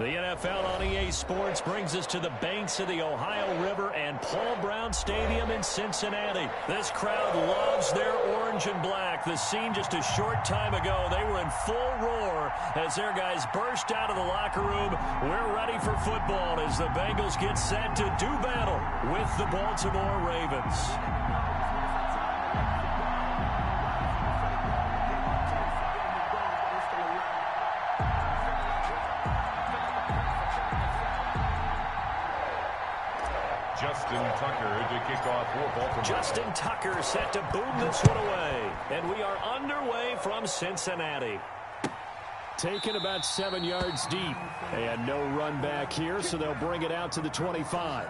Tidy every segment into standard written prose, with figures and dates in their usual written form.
The NFL on EA Sports brings us to the banks of the Ohio River and Paul Brown Stadium in Cincinnati. This crowd loves their orange and black. The scene just a short time ago, they were in full roar as their guys burst out of the locker room. We're ready for football as the Bengals get set to do battle with the Baltimore Ravens. Justin Tucker set to boom this one away. And we are underway from Cincinnati. Taken about 7 yards deep. And no run back here, so they'll bring it out to the 25.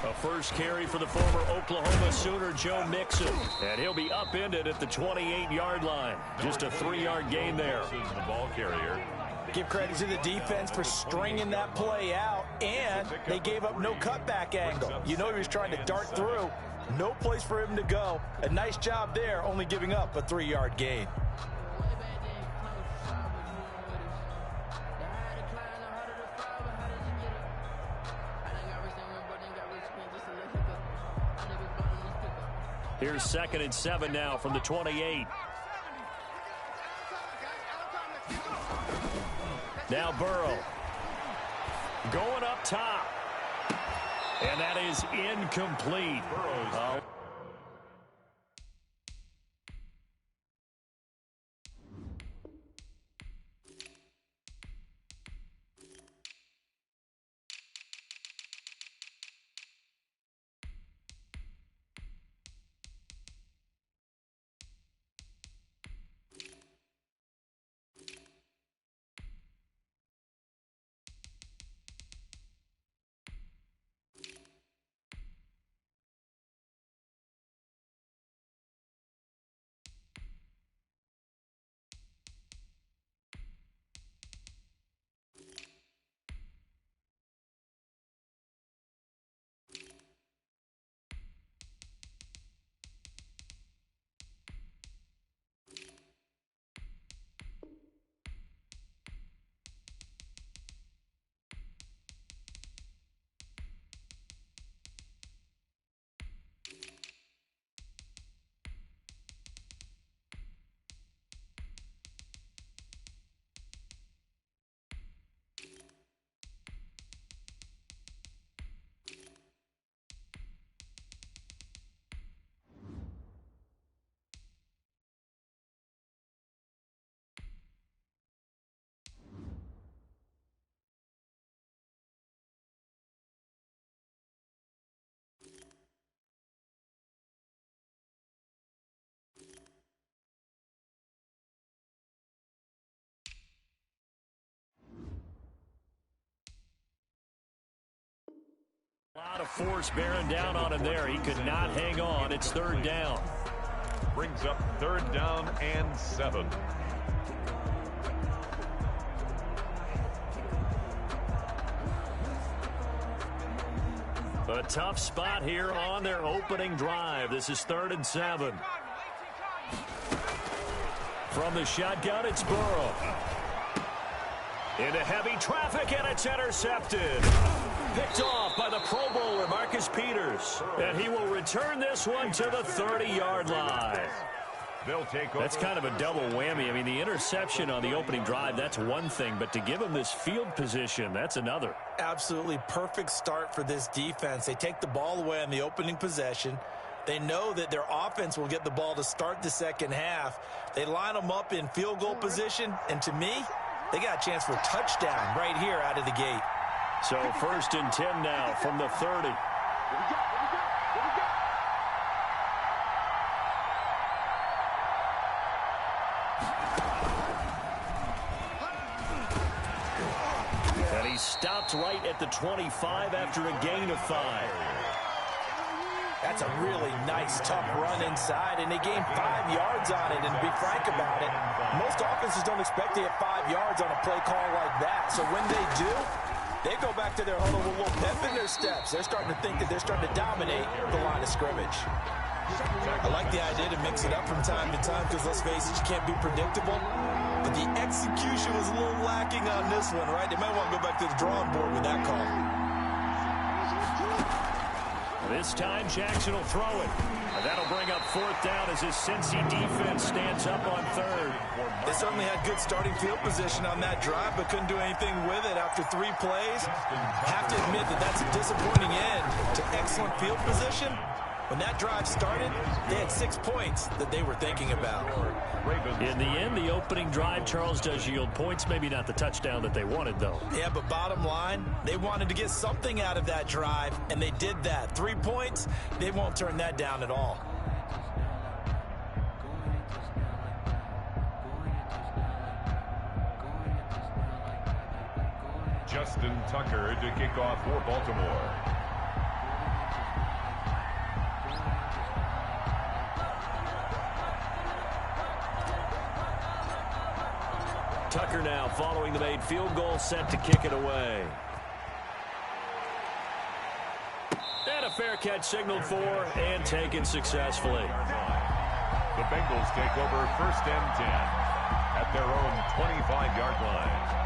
A first carry for the former Oklahoma Sooner, Joe Mixon. And he'll be upended at the 28-yard line. Just a 3-yard gain there. The ball carrier. Give credit to the defense for stringing that play out, and they gave up no cutback angle. You know he was trying to dart through. No place for him to go. A nice job there, only giving up a 3-yard gain. Here's 2nd and 7 now from the 28. Now Burrow. Going up top. And that is incomplete. A lot of force bearing down on him there. He could not hang on. It's 3rd down. Brings up 3rd down and 7. A tough spot here on their opening drive. This is 3rd and 7. From the shotgun, it's Burrow. Into heavy traffic, and it's intercepted. Picked off by the Pro Bowler, Marcus Peters. And he will return this one to the 30-yard line. They'll take over. That's kind of a double whammy. I mean, the interception on the opening drive, that's one thing. But to give him this field position, that's another. Absolutely perfect start for this defense. They take the ball away on the opening possession. They know that their offense will get the ball to start the second half. They line them up in field goal position. And to me, they got a chance for a touchdown right here out of the gate. So 1st and 10 now from the 30. stopped right at the 25 after a gain of 5. That's a really nice, tough run inside, and they gained 5 yards on it. And to be frank about it, most offenses don't expect to get 5 yards on a play call like that. So when they do, they go back to their huddle with a little pep in their steps. They're starting to think that they're starting to dominate the line of scrimmage. I like the idea to mix it up from time to time because, let's face it, you can't be predictable. But the execution was a little lacking on this one, right? They might want to go back to the drawing board with that call. This time, Jackson will throw it. And that'll bring up 4th down as his Cincy defense stands up on 3rd. They certainly had good starting field position on that drive, but couldn't do anything with it after 3 plays. Have to admit that that's a disappointing end to excellent field position. When that drive started, they had 6 points that they were thinking about. In the end, the opening drive, Charles, does yield points. Maybe not the touchdown that they wanted, though. Yeah, but bottom line, they wanted to get something out of that drive, and they did that. 3 points, they won't turn that down at all. Justin Tucker to kick off for Baltimore. Tucker now following the made field goal, set to kick it away. And a fair catch signaled for and taken successfully. The Bengals take over 1st and 10 at their own 25-yard line.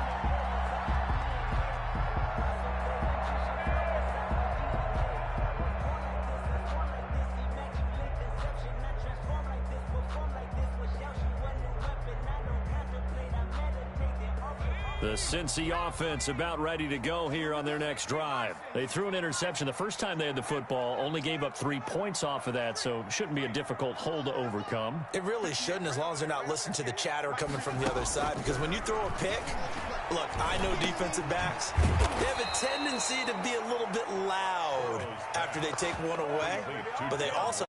The Cincy offense about ready to go here on their next drive. They threw an interception the first time they had the football, only gave up 3 points off of that, so shouldn't be a difficult hole to overcome. It really shouldn't, as long as they're not listening to the chatter coming from the other side, because when you throw a pick, look, I know defensive backs, they have a tendency to be a little bit loud after they take one away, but they also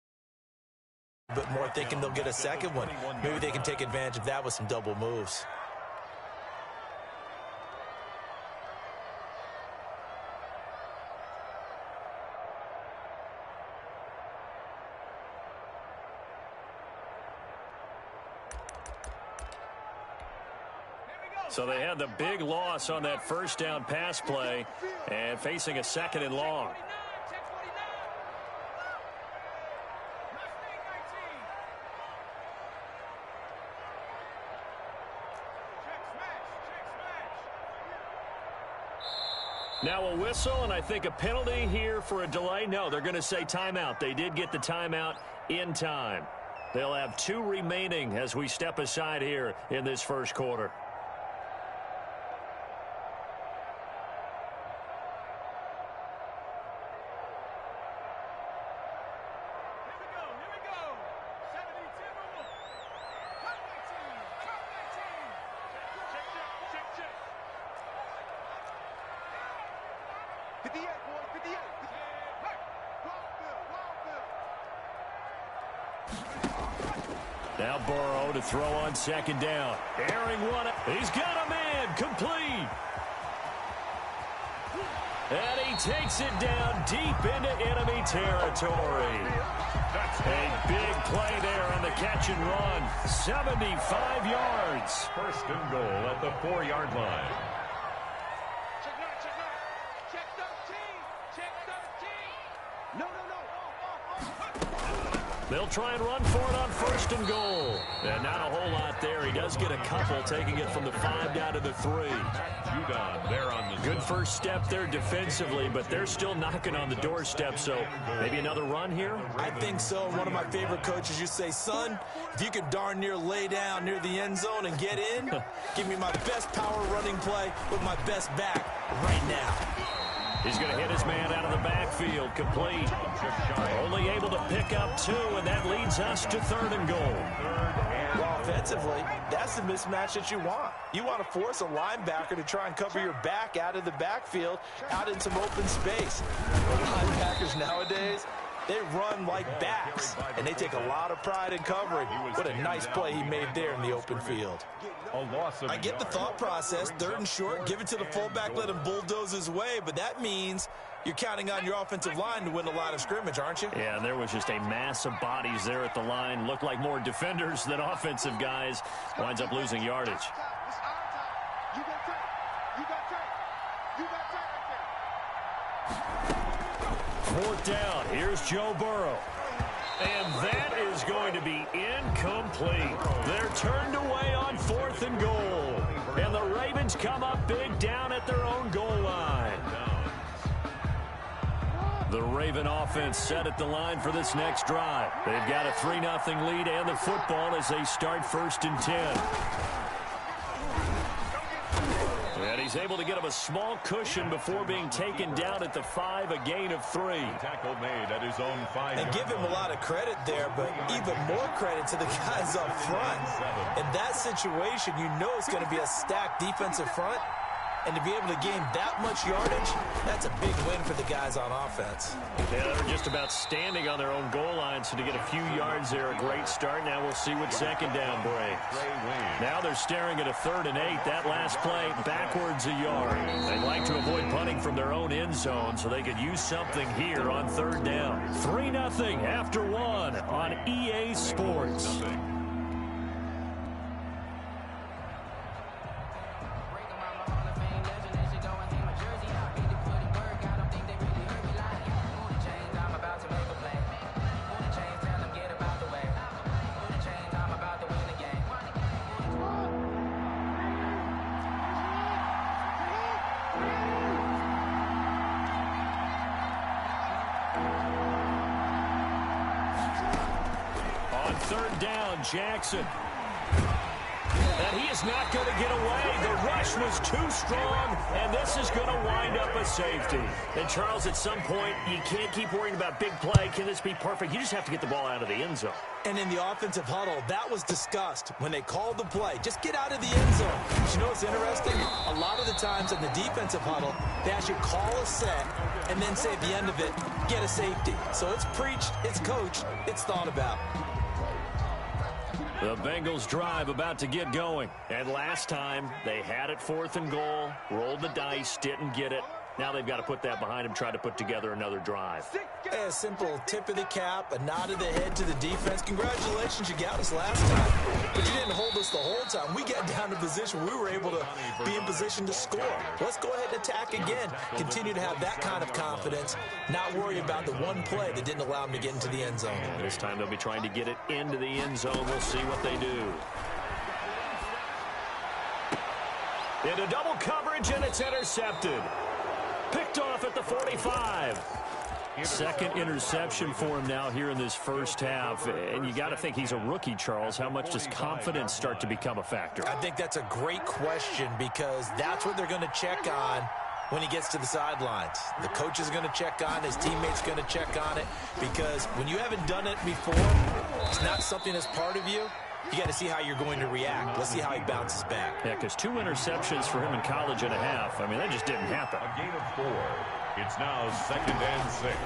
have a bit more thinking they'll get a second one. Maybe they can take advantage of that with some double moves. So they had the big loss on that 1st down pass play and facing a 2nd and long. Now a whistle and I think a penalty here for a delay. No, they're going to say timeout. They did get the timeout in time. They'll have 2 remaining as we step aside here in this 1st quarter. Now Burrow to throw on 2nd down. Airing one. He's got a man. Complete. And he takes it down deep into enemy territory. That's a big play there on the catch and run. 75 yards. 1st and goal at the 4-yard line. Check 13. Check 13. No. They'll try and run for it on 1st and goal. And not a whole lot there. He does get a couple, taking it from the 5 down to the 3. Judon there on the good first step there defensively, but they're still knocking on the doorstep, so maybe another run here? I think so. One of my favorite coaches used to say, son, if you could darn near lay down near the end zone and get in, give me my best power running play with my best back right now. He's going to hit his man out of the backfield, complete. Only able to pick up 2, and that leads us to 3rd and goal. Well, offensively, that's the mismatch that you want. You want to force a linebacker to try and cover your back out of the backfield, out in some open space. But linebackers nowadays, They run like backs, and they take a lot of pride in covering. What a nice play he made there in the open field. I get the thought process. 3rd and short, give it to the fullback, let him bulldoze his way, but that means you're counting on your offensive line to win the line of scrimmage, aren't you? Yeah, and there was just a mass of bodies there at the line. Looked like more defenders than offensive guys. Winds up losing yardage. Fourth down. Here's Joe Burrow. And that is going to be incomplete. They're turned away on 4th and goal. And the Ravens come up big down at their own goal line. The Raven offense set at the line for this next drive. They've got a 3-0 lead and the football as they start 1st and 10. And he's able to get him a small cushion before being taken down at the 5, a gain of 3. Tackle made at his own 5. And give him a lot of credit there, but even more credit to the guys up front. In that situation, you know it's going to be a stacked defensive front. And to be able to gain that much yardage, that's a big win for the guys on offense. Yeah, they're just about standing on their own goal line, so to get a few yards there, a great start. Now we'll see what 2nd down brings. Now they're staring at a 3rd and 8. That last play, backwards a yard. They'd like to avoid punting from their own end zone, so they could use something here on 3rd down. 3-0 after 1 on EA Sports. Jackson. And he is not going to get away. The rush was too strong, and this is going to wind up a safety. And, Charles, at some point, you can't keep worrying about big play. Can this be perfect? You just have to get the ball out of the end zone. And in the offensive huddle, that was discussed when they called the play. Just get out of the end zone. But you know what's interesting? A lot of the times in the defensive huddle, they actually call a set and then say at the end of it, get a safety. So it's preached, it's coached, it's thought about. The Bengals drive about to get going. And last time, they had it 4th and goal, rolled the dice, didn't get it. Now they've got to put that behind them, try to put together another drive. A simple tip of the cap, a nod of the head to the defense. Congratulations, you got us last time. But you didn't hold us the whole time. We got down to position. We were able to be in position to score. Let's go ahead and attack again. Continue to have that kind of confidence. Not worry about the one play that didn't allow them to get into the end zone. This time they'll be trying to get it into the end zone. We'll see what they do. Into double coverage, and it's intercepted. Picked off at the 45. Second interception for him now here in this first half. And you got to think he's a rookie, Charles. How much does confidence start to become a factor? I think that's a great question because that's what they're going to check on when he gets to the sidelines. The coach is going to check on it. His teammate's going to check on it because when you haven't done it before, it's not something that's part of you. You got to see how you're going to react. Let's see how he bounces back. Yeah, because 2 interceptions for him in college and a half. I mean, that just didn't happen. A gain of 4. It's now 2nd and 6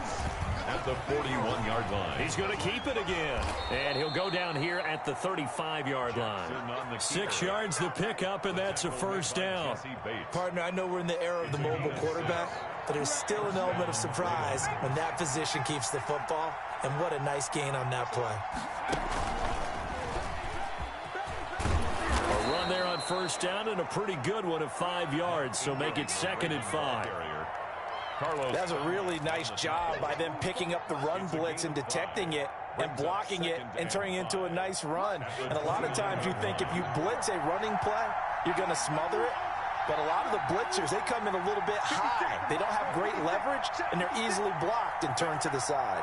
at the 41-yard line. He's going to keep it again. And he'll go down here at the 35-yard line. 6 yards to pick up, and that's a first down. Partner, I know we're in the era of the mobile quarterback, but there's still an element of surprise when that position keeps the football. And what a nice gain on that play. There on first down and a pretty good one of 5 yards, so make it 2nd and 5. That's a really nice job by them picking up the run blitz and detecting it and blocking it and turning it into a nice run. And a lot of times you think if you blitz a running play, you're going to smother it. But a lot of the blitzers, they come in a little bit high. They don't have great leverage, and they're easily blocked and turned to the side.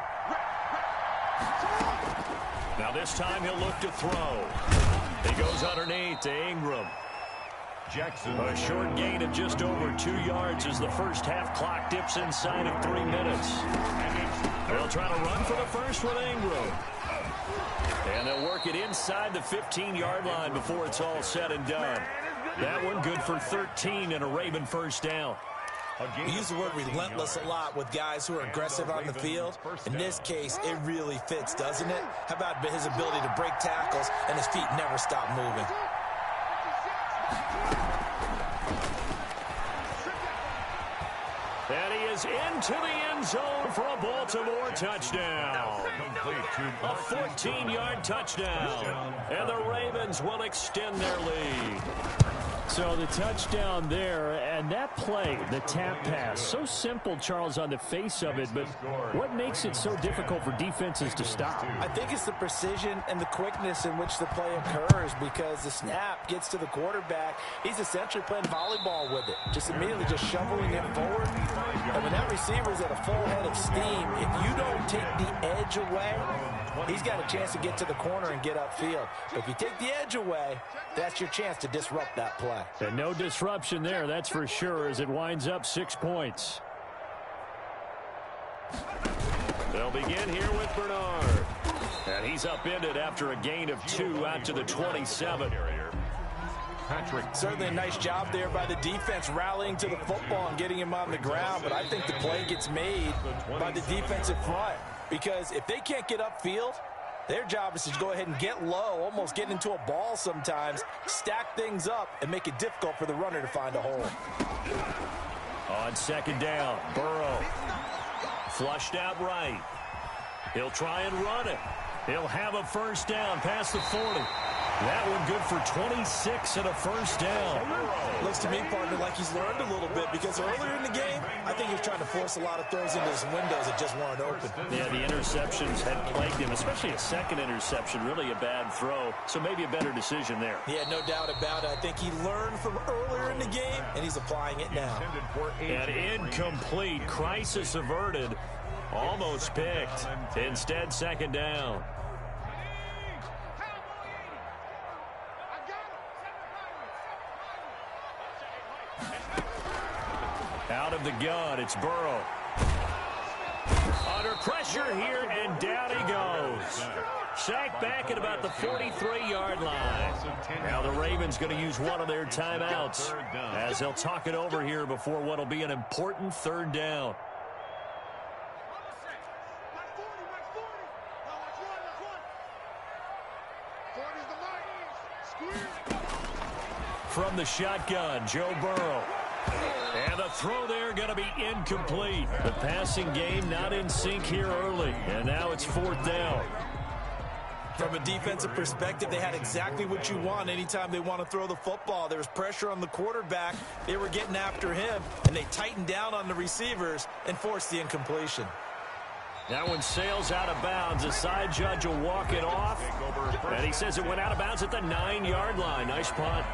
Now this time he'll look to throw. He goes underneath to Ingram. Jackson. A short gain of just over 2 yards as the first half clock dips inside of 3 minutes. They'll try to run for the first with Ingram. And they'll work it inside the 15-yard line before it's all said and done. That one good for 13 and a Raven first down. We use the word relentless a lot with guys who are aggressive on the field. In this case, it really fits, doesn't it? How about his ability to break tackles and his feet never stop moving? And he is into the end zone for a Baltimore touchdown. A 14-yard touchdown. And the Ravens will extend their lead. So the touchdown there, and that play, the tap pass, so simple, Charles, on the face of it, but what makes it so difficult for defenses to stop? I think it's the precision and the quickness in which the play occurs, because the snap gets to the quarterback. He's essentially playing volleyball with it, just immediately just shoveling it forward. And when that receiver's at a full head of steam, if you don't take the edge away, he's got a chance to get to the corner and get upfield. But if you take the edge away, that's your chance to disrupt that play. And no disruption there, that's for sure, as it winds up 6 points. They'll begin here with Bernard. And he's upended after a gain of 2 out to the 27. Certainly a nice job there by the defense, rallying to the football and getting him on the ground. But I think the play gets made by the defensive front, because if they can't get upfield, their job is to go ahead and get low, almost get into a ball sometimes, stack things up, and make it difficult for the runner to find a hole. On second down, Burrow. Flushed out right. He'll try and run it. He'll have a first down past the 40. That one good for 26 and a first down. Looks to me, partner, like he's learned a little bit, because earlier in the game, I think he was trying to force a lot of throws into his windows that just weren't open. Yeah, the interceptions had plagued him, especially a second interception, really a bad throw. So maybe a better decision there. Yeah, no doubt about it. I think he learned from earlier in the game, and he's applying it now. And incomplete. Crisis averted. Almost picked. Instead, second down. Out of the gun, it's Burrow. Under pressure here, and down he goes. Sacked back at about the 43-yard line. Now the Ravens going to use one of their timeouts, as they'll talk it over here before what will be an important third down. From the shotgun, Joe Burrow. And the throw there going to be incomplete. The passing game not in sync here early. And now it's fourth down. From a defensive perspective, they had exactly what you want anytime they want to throw the football. There was pressure on the quarterback. They were getting after him, and they tightened down on the receivers and forced the incompletion. That one sails out of bounds. The side judge will walk it off. And he says it went out of bounds at the 9-yard line. Nice punt.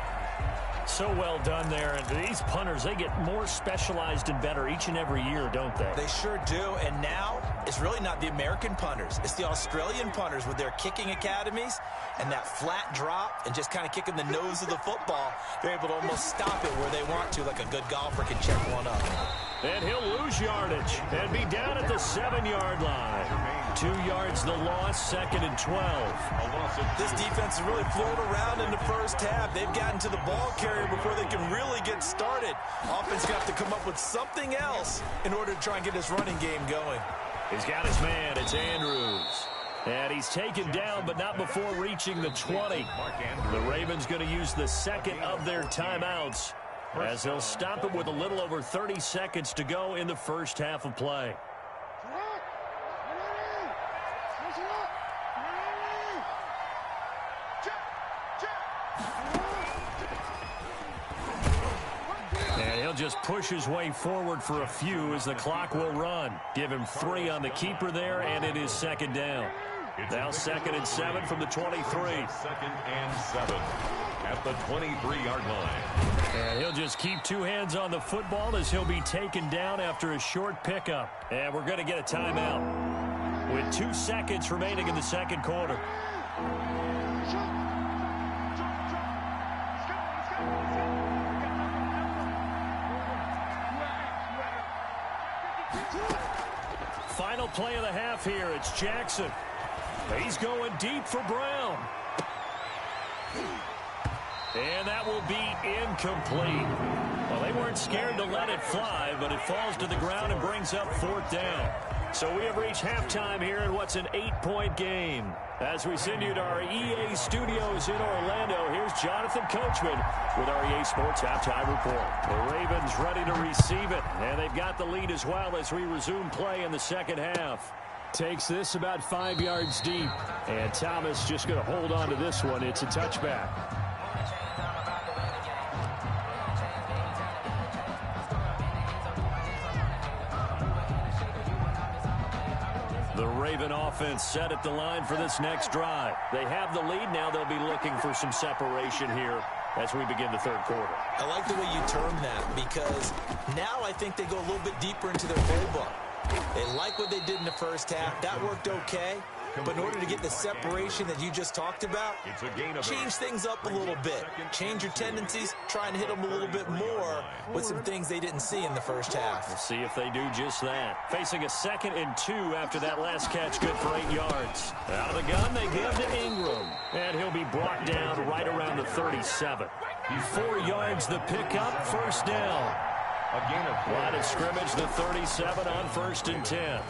So well done there. And these punters, they get more specialized and better each and every year, don't they? They sure do. And now it's really not the American punters. It's the Australian punters with their kicking academies and that flat drop and just kind of kicking the nose of the football. They're able to almost stop it where they want to, like a good golfer can check one up. And he'll lose yardage and be down at the 7-yard line. 2 yards the loss, second and 12. This defense has really flown around in the first half. They've gotten to the ball carrier before they can really get started. Offense got to come up with something else in order to try and get this running game going. He's got his man. It's Andrews. And he's taken down, but not before reaching the 20. The Ravens going to use the second of their timeouts, as they'll stop it with a little over 30 seconds to go in the first half of play. And he'll just push his way forward for a few as the clock will run. Give him 3 on the keeper there, and it is second down. Now second and 7 from the 23. Second and 7 at the 23-yard line. And he'll just keep 2 hands on the football as he'll be taken down after a short pickup. And we're going to get a timeout with 2 seconds remaining in the second quarter. Final play of the half here. It's Jackson. He's going deep for Brown. And that will be incomplete. Well, they weren't scared to let it fly, but it falls to the ground and brings up 4th down. So we have reached halftime here in what's an 8-point game. As we send you to our EA studios in Orlando, here's Jonathan Coachman with our EA Sports Halftime Report. The Ravens ready to receive it, and they've got the lead as well as we resume play in the second half. Takes this about 5 yards deep, and Thomas just going to hold on to this one. It's a touchback. The Raven offense set at the line for this next drive. They have the lead. Now they'll be looking for some separation here as we begin the third quarter. I like the way you term that, because now I think they go a little bit deeper into their playbook. They like what they did in the first half. That worked okay. But in order to get the separation that you just talked about, change things up a little bit. Change your tendencies. Try and hit them a little bit more with some things they didn't see in the first half. We'll see if they do just that. Facing a 2nd and 2 after that last catch, good for 8 yards. Out of the gun, they give to Ingram. And he'll be brought down right around the 37. 4 yards the pickup, 1st down. Line of scrimmage, the 37 on 1st and 10.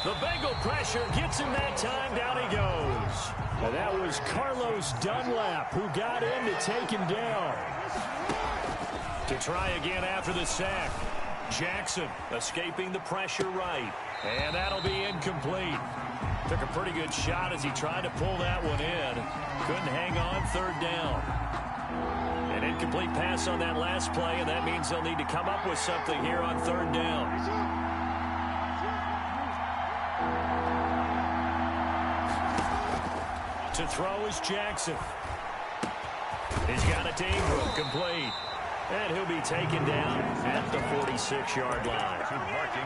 The Bengal pressure gets him that time. Down he goes. And that was Carlos Dunlap who got in to take him down. To try again after the sack. Jackson escaping the pressure right. And that'll be incomplete. Took a pretty good shot as he tried to pull that one in. Couldn't hang on, 3rd down. An incomplete pass on that last play, and that means they'll need to come up with something here on 3rd down. To throw is Jackson. He's got it to Ingram, complete. And he'll be taken down at the 46-yard line.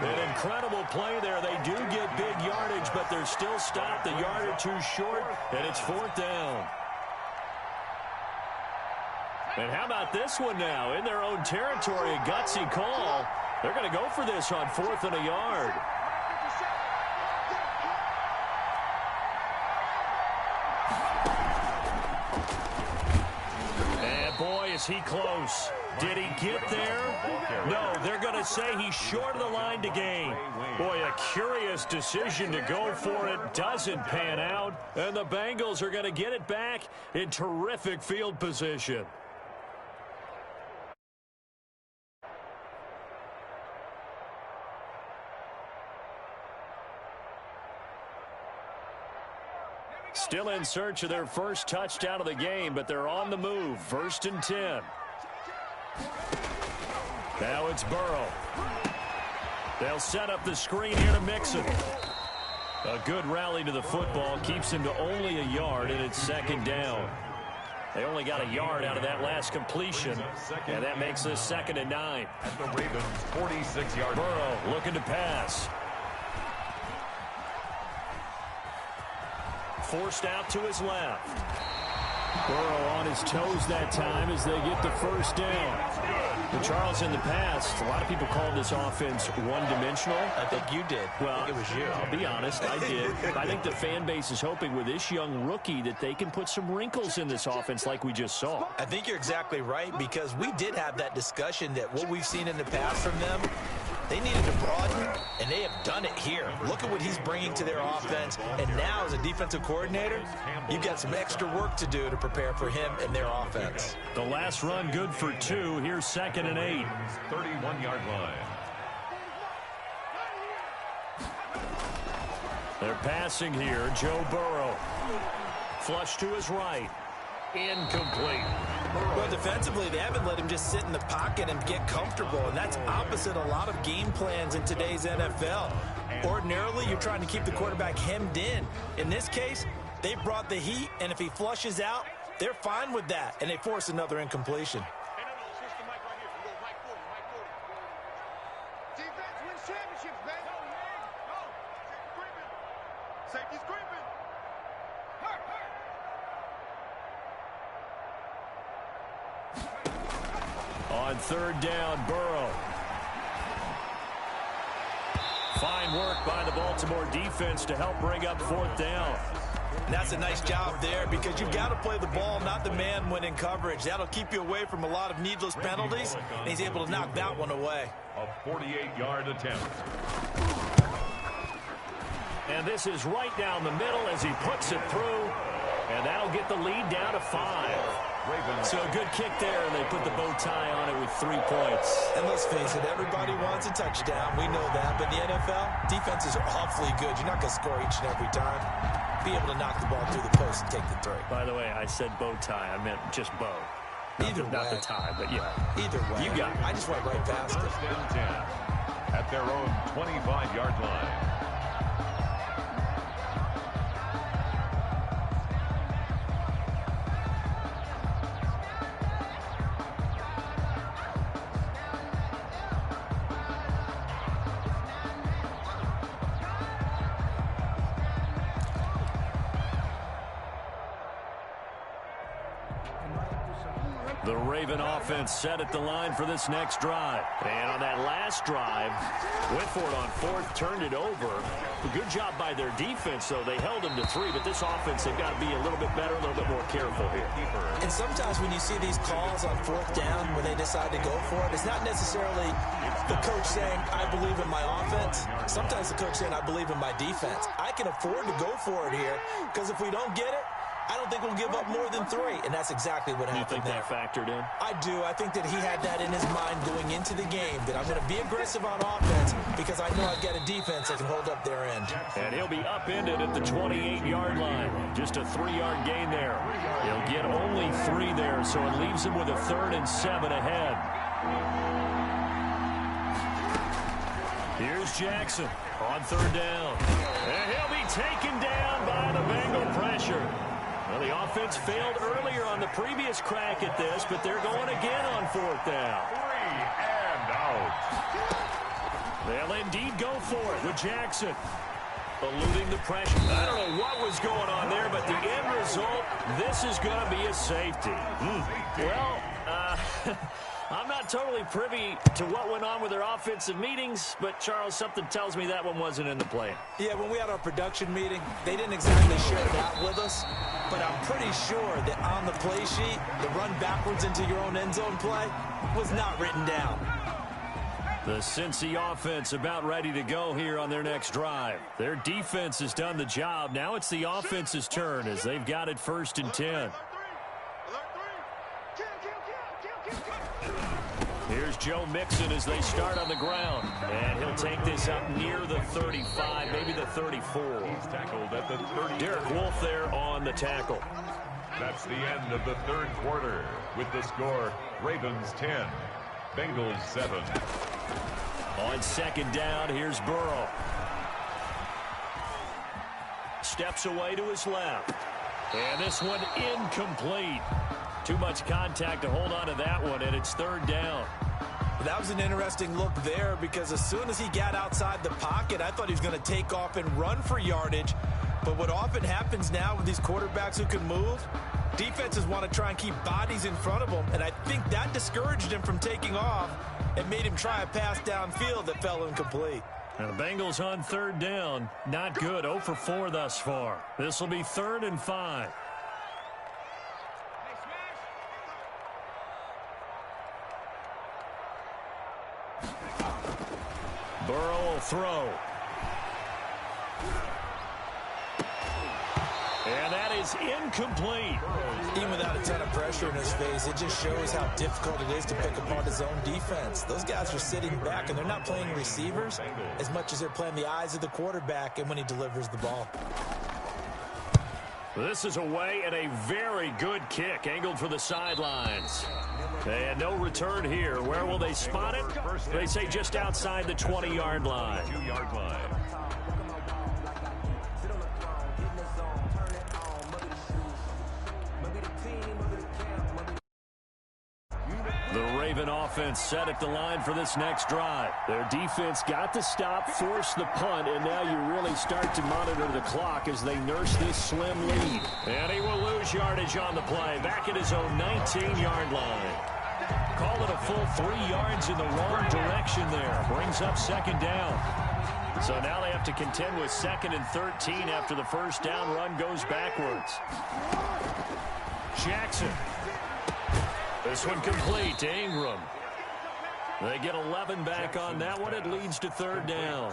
An incredible play there. They do get big yardage, but they're still stopped a yard or two short, and it's 4th down. And how about this one now? In their own territory, a gutsy call. They're going to go for this on 4th and a yard. And boy, is he close. Did he get there? No, they're going to say he's short of the line to gain. Boy, a curious decision to go for it. Doesn't pan out. And the Bengals are going to get it back in terrific field position. Still in search of their first touchdown of the game, but they're on the move. 1st and 10. Now it's Burrow. They'll set up the screen here to Mixon. A good rally to the football keeps him to only a yard, and it's 2nd down. They only got a yard out of that last completion, and that makes this 2nd and 9. At the Ravens' 46-yard. Burrow looking to pass. Forced out to his left. Burrow on his toes that time as they get the 1st down. And Charles, in the past, a lot of people called this offense one-dimensional. I think you did. Well, it was you. I'll be honest, I did. I think the fan base is hoping with this young rookie that they can put some wrinkles in this offense like we just saw. I think you're exactly right, because we did have that discussion that what we've seen in the past from them, they needed to broaden, and they have done it here. Look at what he's bringing to their offense, and now as a defensive coordinator, you've got some extra work to do to prepare for him and their offense. The last run good for 2. Here's 2nd and 8. 31-yard line. They're passing here. Joe Burrow. Flush to his right. Incomplete. Well, defensively, they haven't let him just sit in the pocket and get comfortable, and that's opposite a lot of game plans in today's NFL. Ordinarily, you're trying to keep the quarterback hemmed in. In this case, they brought the heat, and if he flushes out, they're fine with that, and they force another incompletion. Defense wins championships, man. Safety's creeping. On 3rd down, Burrow. Fine work by the Baltimore defense to help bring up 4th down. And that's a nice job there because you've got to play the ball, not the man when in coverage. That'll keep you away from a lot of needless penalties, and he's able to knock that one away. A 48-yard attempt. And this is right down the middle as he puts it through, and that'll get the lead down to 5. So a good kick there, and they put the bow tie on it with 3 points. And let's face it, everybody wants a touchdown. We know that. But in the NFL, defenses are awfully good. You're not going to score each and every time. Be able to knock the ball through the post and take the throw. By the way, I said bow tie. I meant just bow. Not the tie, but yeah. Either way. You got it. I just went right past it. First and 10 at their own 25-yard line. The Raven offense set at the line for this next drive. And on that last drive, went for it on 4th, turned it over. A good job by their defense, though. They held them to 3, but this offense, they've got to be a little bit better, a little bit more careful here. And sometimes when you see these calls on 4th down, when they decide to go for it, it's not necessarily the coach saying, I believe in my offense. Sometimes the coach saying, I believe in my defense. I can afford to go for it here, because if we don't get it, I don't think we'll give up more than 3, and that's exactly what happened there. You think that factored in? I do. I think that he had that in his mind going into the game, that I'm going to be aggressive on offense because I know I've got a defense that can hold up their end. And he'll be upended at the 28-yard line. Just a 3-yard gain there. He'll get only 3 there, so it leaves him with a 3rd and 7 ahead. Here's Jackson on 3rd down. And he'll be taken down by the Bengal pressure. Well, the offense failed earlier on the previous crack at this, but they're going again on 4th down. 3 and out. They'll indeed go for it with Jackson. Eluding the pressure. I don't know what was going on there, but the end result, this is going to be a safety. Well, I'm not totally privy to what went on with their offensive meetings, but, Charles, something tells me that one wasn't in the plan. Yeah, when we had our production meeting, they didn't exactly share that with us, but I'm pretty sure that on the play sheet, the run backwards into your own end zone play was not written down. The Cincy offense about ready to go here on their next drive. Their defense has done the job. Now it's the offense's turn as they've got it 1st and 10. Here's Joe Mixon as they start on the ground. And he'll take this up near the 35, maybe the 34. He's tackled at the 30. Derek Wolfe there on the tackle. That's the end of the 3rd quarter with the score, Ravens 10, Bengals 7. On 2nd down, here's Burrow. Steps away to his left. And this one incomplete. Too much contact to hold on to that one, and it's 3rd down. That was an interesting look there because as soon as he got outside the pocket, I thought he was going to take off and run for yardage. But what often happens now with these quarterbacks who can move, defenses want to try and keep bodies in front of them, and I think that discouraged him from taking off and made him try a pass downfield that fell incomplete. And the Bengals on 3rd down, not good, 0 for 4 thus far. This will be 3rd and 5. Burrow will throw. And that is incomplete. Even without a ton of pressure in his face, it just shows how difficult it is to pick apart his own defense. Those guys are sitting back, and they're not playing receivers as much as they're playing the eyes of the quarterback and when he delivers the ball. This is away and a very good kick, angled for the sidelines. And no return here. Where will they spot it? They say just outside the 20-yard line. 2-yard line. The Raven offense set at the line for this next drive. Their defense got the stop, forced the punt, and now you really start to monitor the clock as they nurse this slim lead. And he will lose yardage on the play, back at his own 19-yard line. Call it a full 3 yards in the wrong direction there. Brings up 2nd down. So now they have to contend with 2nd and 13 after the first down run goes backwards. Jackson. This one complete to Ingram. They get 11 back on that one. It leads to 3rd down.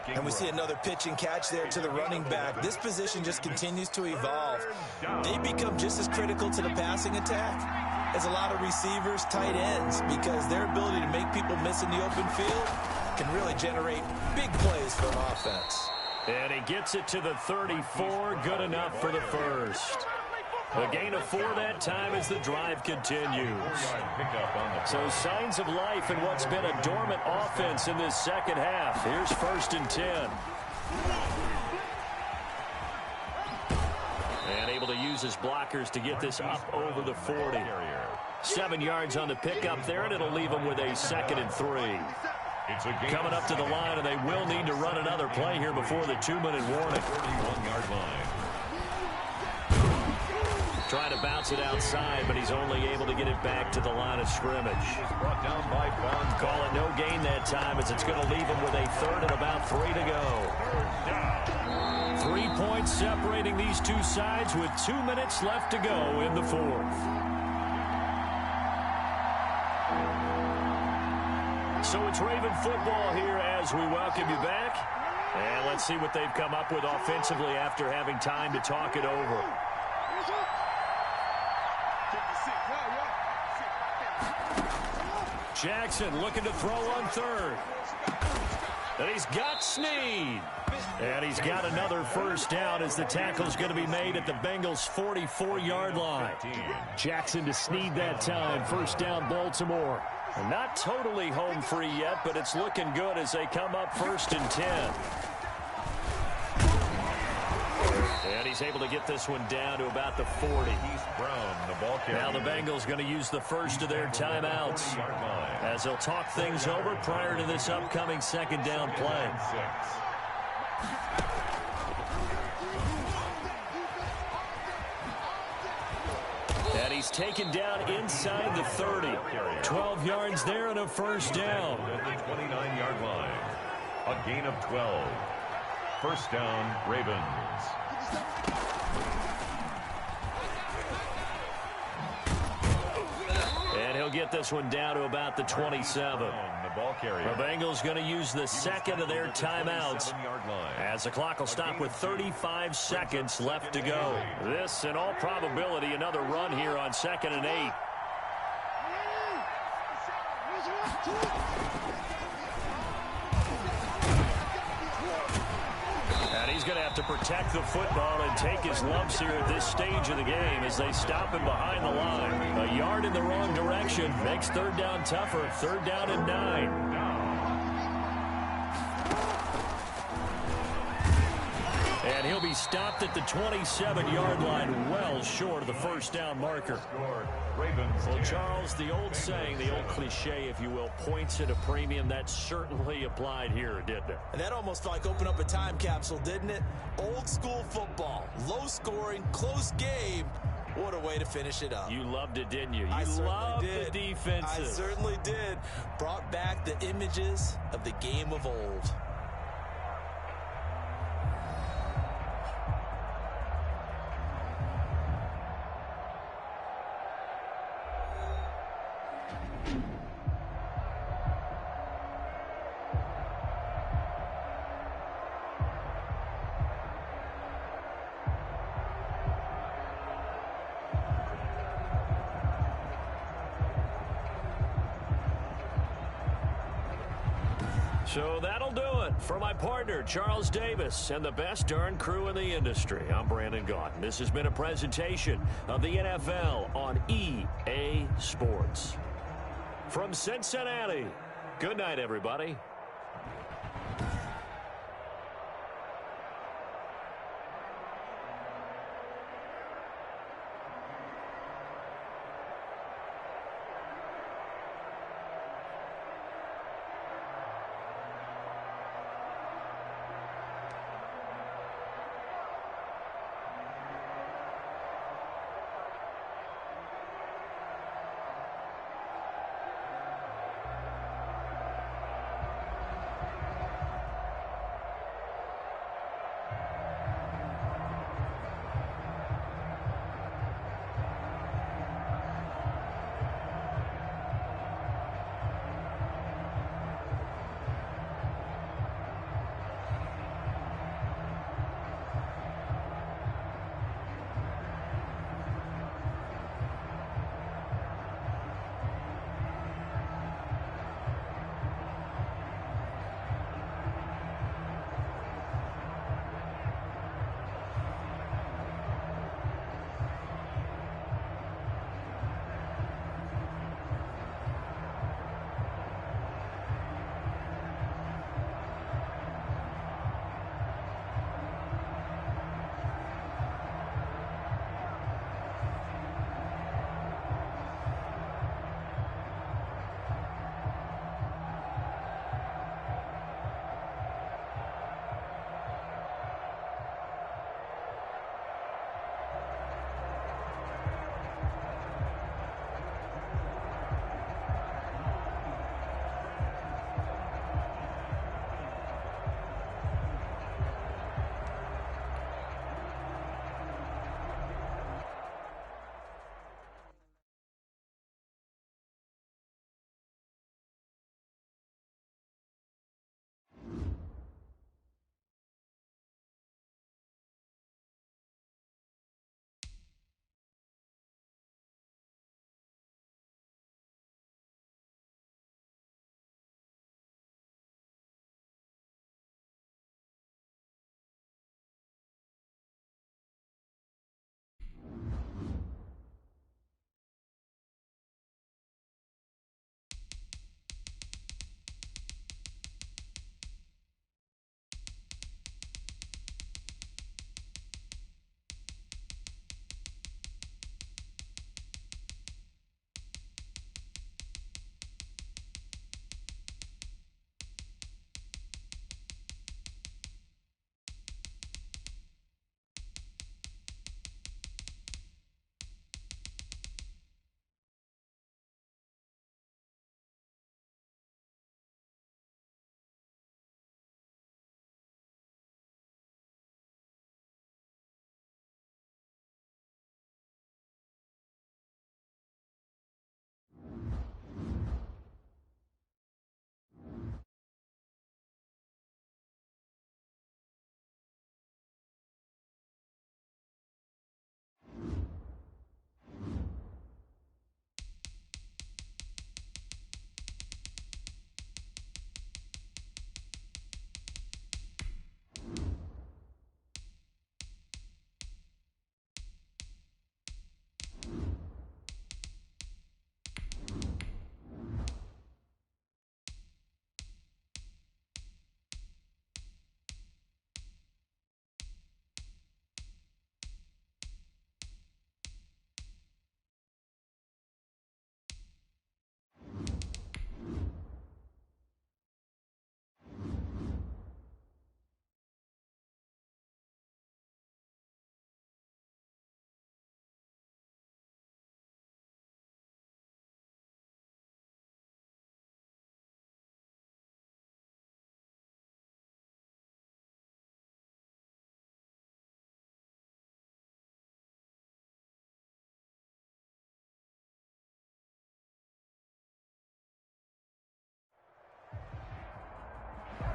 And we see another pitch and catch there to the running back. This position just continues to evolve. They become just as critical to the passing attack as a lot of receivers, tight ends, because their ability to make people miss in the open field can really generate big plays for an offense. And he gets it to the 34. Good enough for the first. A gain of 4 that time as the drive continues. So signs of life in what's been a dormant offense in this second half. Here's 1st and 10. And able to use his blockers to get this up over the 40. 7 yards on the pickup there, and it'll leave him with a 2nd and 3. Coming up to the line, and they will need to run another play here before the 2-minute warning. 41-yard line. Trying to bounce it outside, but he's only able to get it back to the line of scrimmage. Brought down by Bond. Call it no gain that time, as it's going to leave him with a 3rd and about 3 to go. 3 points separating these two sides with 2 minutes left to go in the 4th. So it's Raven football here as we welcome you back. And let's see what they've come up with offensively after having time to talk it over. Jackson looking to throw on 3rd. And he's got Snead. And he's got another first down as the tackle's going to be made at the Bengals' 44-yard line. Jackson to Snead that time. First down, Baltimore. And not totally home free yet, but it's looking good as they come up 1st and 10. And he's able to get this one down to about the 40. Brown, the ball carrier. Now the Bengals going to use the first of their timeouts as they'll talk things over prior to this upcoming 2nd down play. And he's taken down inside the 30. 12 yards there and a first down. At the 29-yard line. A gain of 12. First down, Ravens. And he'll get this one down to about the 27. The ball carrier. The Bengals going to use the second of their timeouts as the clock will stop with 35 seconds left to go. This, in all probability, another run here on 2nd and 8. And he's going to have to protect the football and take his lumps here at this stage of the game as they stop him behind the line. A yard in the wrong direction makes 3rd down tougher. 3rd down and 9. And he'll be stopped at the 27-yard line, well short of the first down marker. Well, Charles, the old saying, the old cliche, if you will, points at a premium, that certainly applied here, didn't it? And that almost like opened up a time capsule, didn't it? Old school football, low scoring, close game. What a way to finish it up. You loved it, didn't you? I loved did. The defenses. I certainly did. Brought back the images of the game of old. So that'll do it for my partner, Charles Davis, and the best darn crew in the industry. I'm Brandon Gaudin. This has been a presentation of the NFL on EA Sports. From Cincinnati, good night, everybody.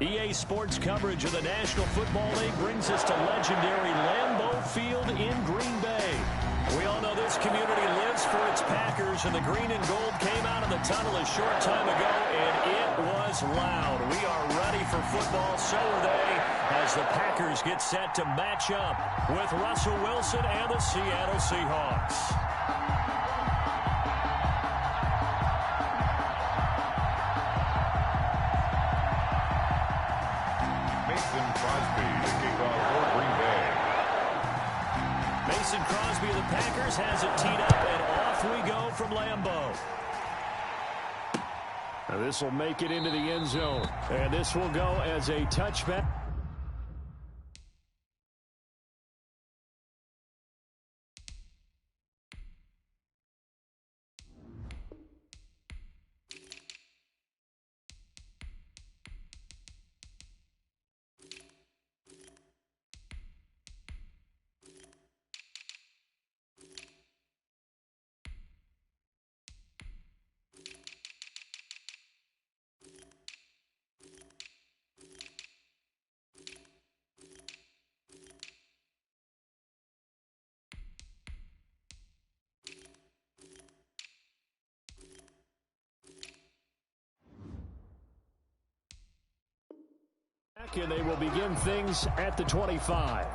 EA Sports coverage of the National Football League brings us to legendary Lambeau Field in Green Bay. We all know this community lives for its Packers, and the green and gold came out of the tunnel a short time ago, and it was loud. We are ready for football, so are they, as the Packers get set to match up with Russell Wilson and the Seattle Seahawks. Mason Crosby of the Packers has it teed up, and off we go from Lambeau. Now this will make it into the end zone, and this will go as a touchback. And they will begin things at the 25.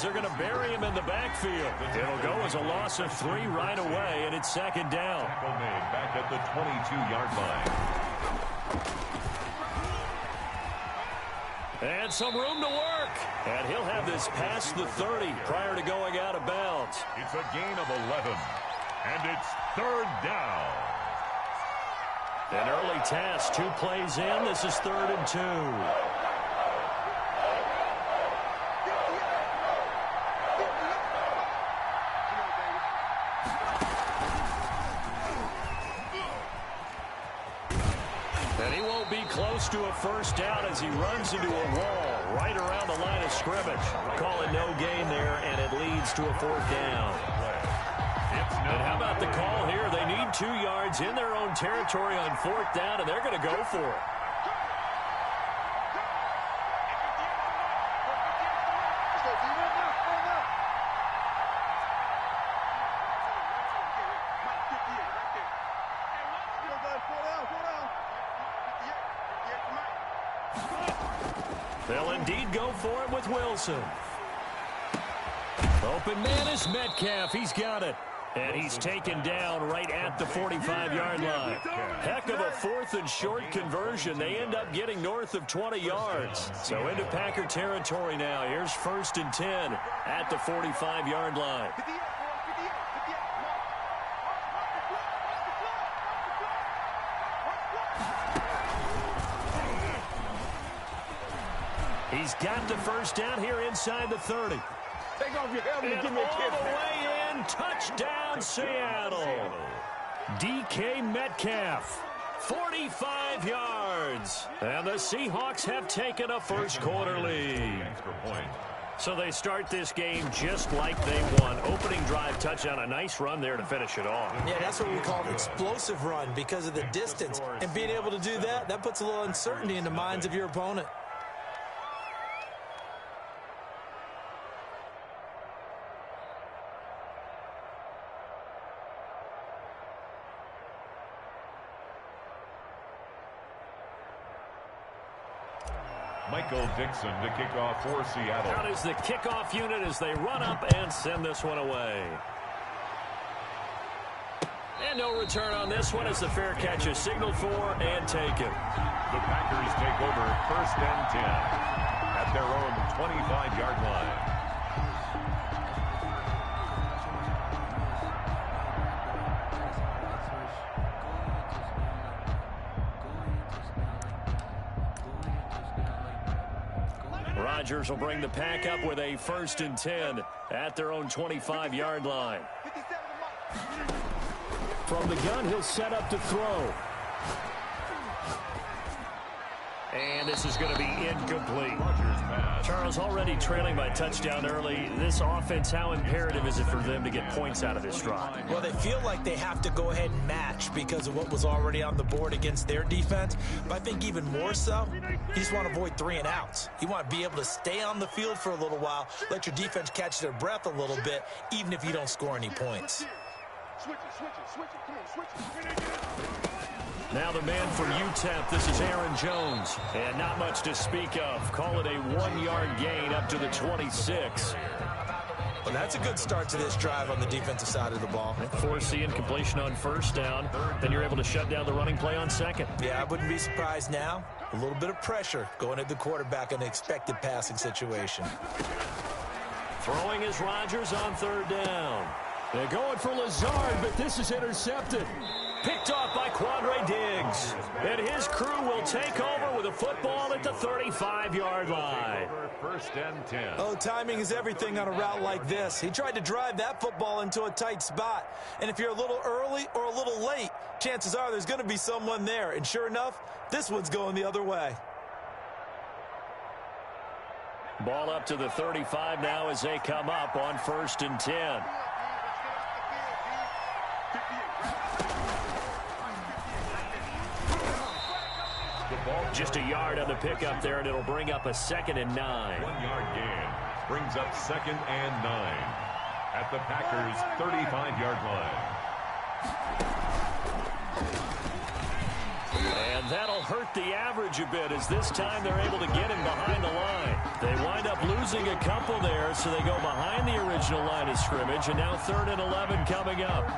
They're going to bury him in the backfield. It'll go as a loss of 3 right away, and it's second down. Tackle made back at the 22-yard line. And some room to work. And he'll have this past the 30 prior to going out of bounds. It's a gain of 11, and it's third down. An early task, 2 plays in. This is 3rd and 2. Close to a first down as he runs into a wall right around the line of scrimmage. Calling no gain there, and it leads to a 4th down. And how about the call here? They need 2 yards in their own territory on 4th down, and they're going to go for it. They'll indeed go for it with Wilson. Open man is Metcalf. He's got it. And he's taken down right at the 45-yard line. Heck of a 4th and short conversion. They end up getting north of 20 yards. So into Packer territory now. Here's 1st and 10 at the 45-yard line. He's got the first down here inside the 30. Take off your helmet and give me a kiss. All the way in, touchdown Seattle. DK Metcalf, 45 yards. And the Seahawks have taken a first-quarter lead. So they start this game just like they won. Opening drive touchdown, a nice run there to finish it off. Yeah, that's what we call an explosive run because of the distance. And being able to do that, that puts a little uncertainty in the minds of your opponent. Michael Dixon to kick off for Seattle. Out is the kickoff unit as they run up and send this one away. And no return on this one as the fair catch is signaled for and taken. The Packers take over 1st and 10 at their own 25-yard line. Rodgers will bring the pack up with a 1st and 10 at their own 25-yard line. From the gun, he'll set up to throw. And this is going to be incomplete. Charles, already trailing by touchdown early. This offense, how imperative is it for them to get points out of this drive? Well, they feel like they have to go ahead and match because of what was already on the board against their defense. But I think even more so, you just want to avoid 3 and outs. You want to be able to stay on the field for a little while, let your defense catch their breath a little bit, even if you don't score any points. Now the man from UTEP, this is Aaron Jones. And not much to speak of. Call it a 1-yard gain up to the 26. Well, that's a good start to this drive on the defensive side of the ball. Force the incompletion on 1st down. Then you're able to shut down the running play on 2nd. Yeah, I wouldn't be surprised now. A little bit of pressure going at the quarterback in an expected passing situation. Throwing is Rodgers on 3rd down. They're going for Lazard, but this is intercepted. Picked off by Quandre Diggs. And his crew will take over with a football at the 35-yard line. 1st and 10. Oh, timing is everything on a route like this. He tried to drive that football into a tight spot. And if you're a little early or a little late, chances are there's going to be someone there. And sure enough, this one's going the other way. Ball up to the 35 now as they come up on 1st and 10. Just a yard on the pickup there, and it'll bring up a 2nd and 9. 1-yard gain brings up 2nd and 9 at the Packers' 35-yard line. And that'll hurt the average a bit as this time they're able to get him behind the line. They wind up losing a couple there, so they go behind the original line of scrimmage, and now 3rd and 11 coming up.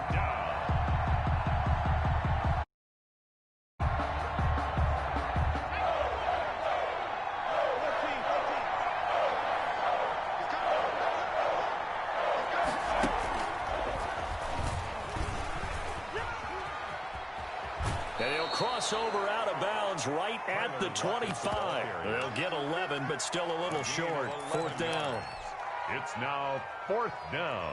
Over out of bounds right at the 25. They'll get 11, but still a little short. 4th down. It's now 4th down.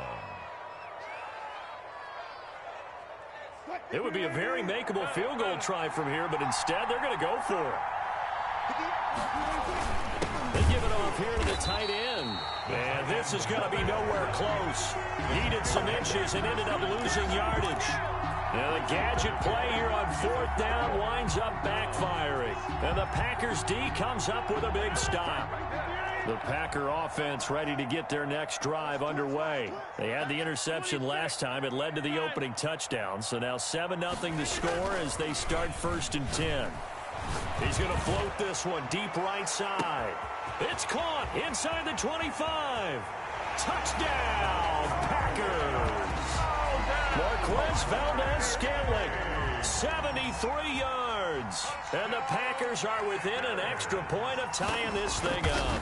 It would be a very makeable field goal try from here, but instead they're going to go for it. They give it off here to the tight end. And this is going to be nowhere close. Needed some inches and ended up losing yardage. Now the gadget play here on 4th down winds up backfiring. And the Packers D comes up with a big stop. The Packer offense ready to get their next drive underway. They had the interception last time. It led to the opening touchdown. So now 7-0 to score as they start 1st and 10. He's going to float this one deep right side. It's caught inside the 25. Touchdown, Packers. Marquez Valdez-Scantling, 73 yards. And the Packers are within an extra point of tying this thing up.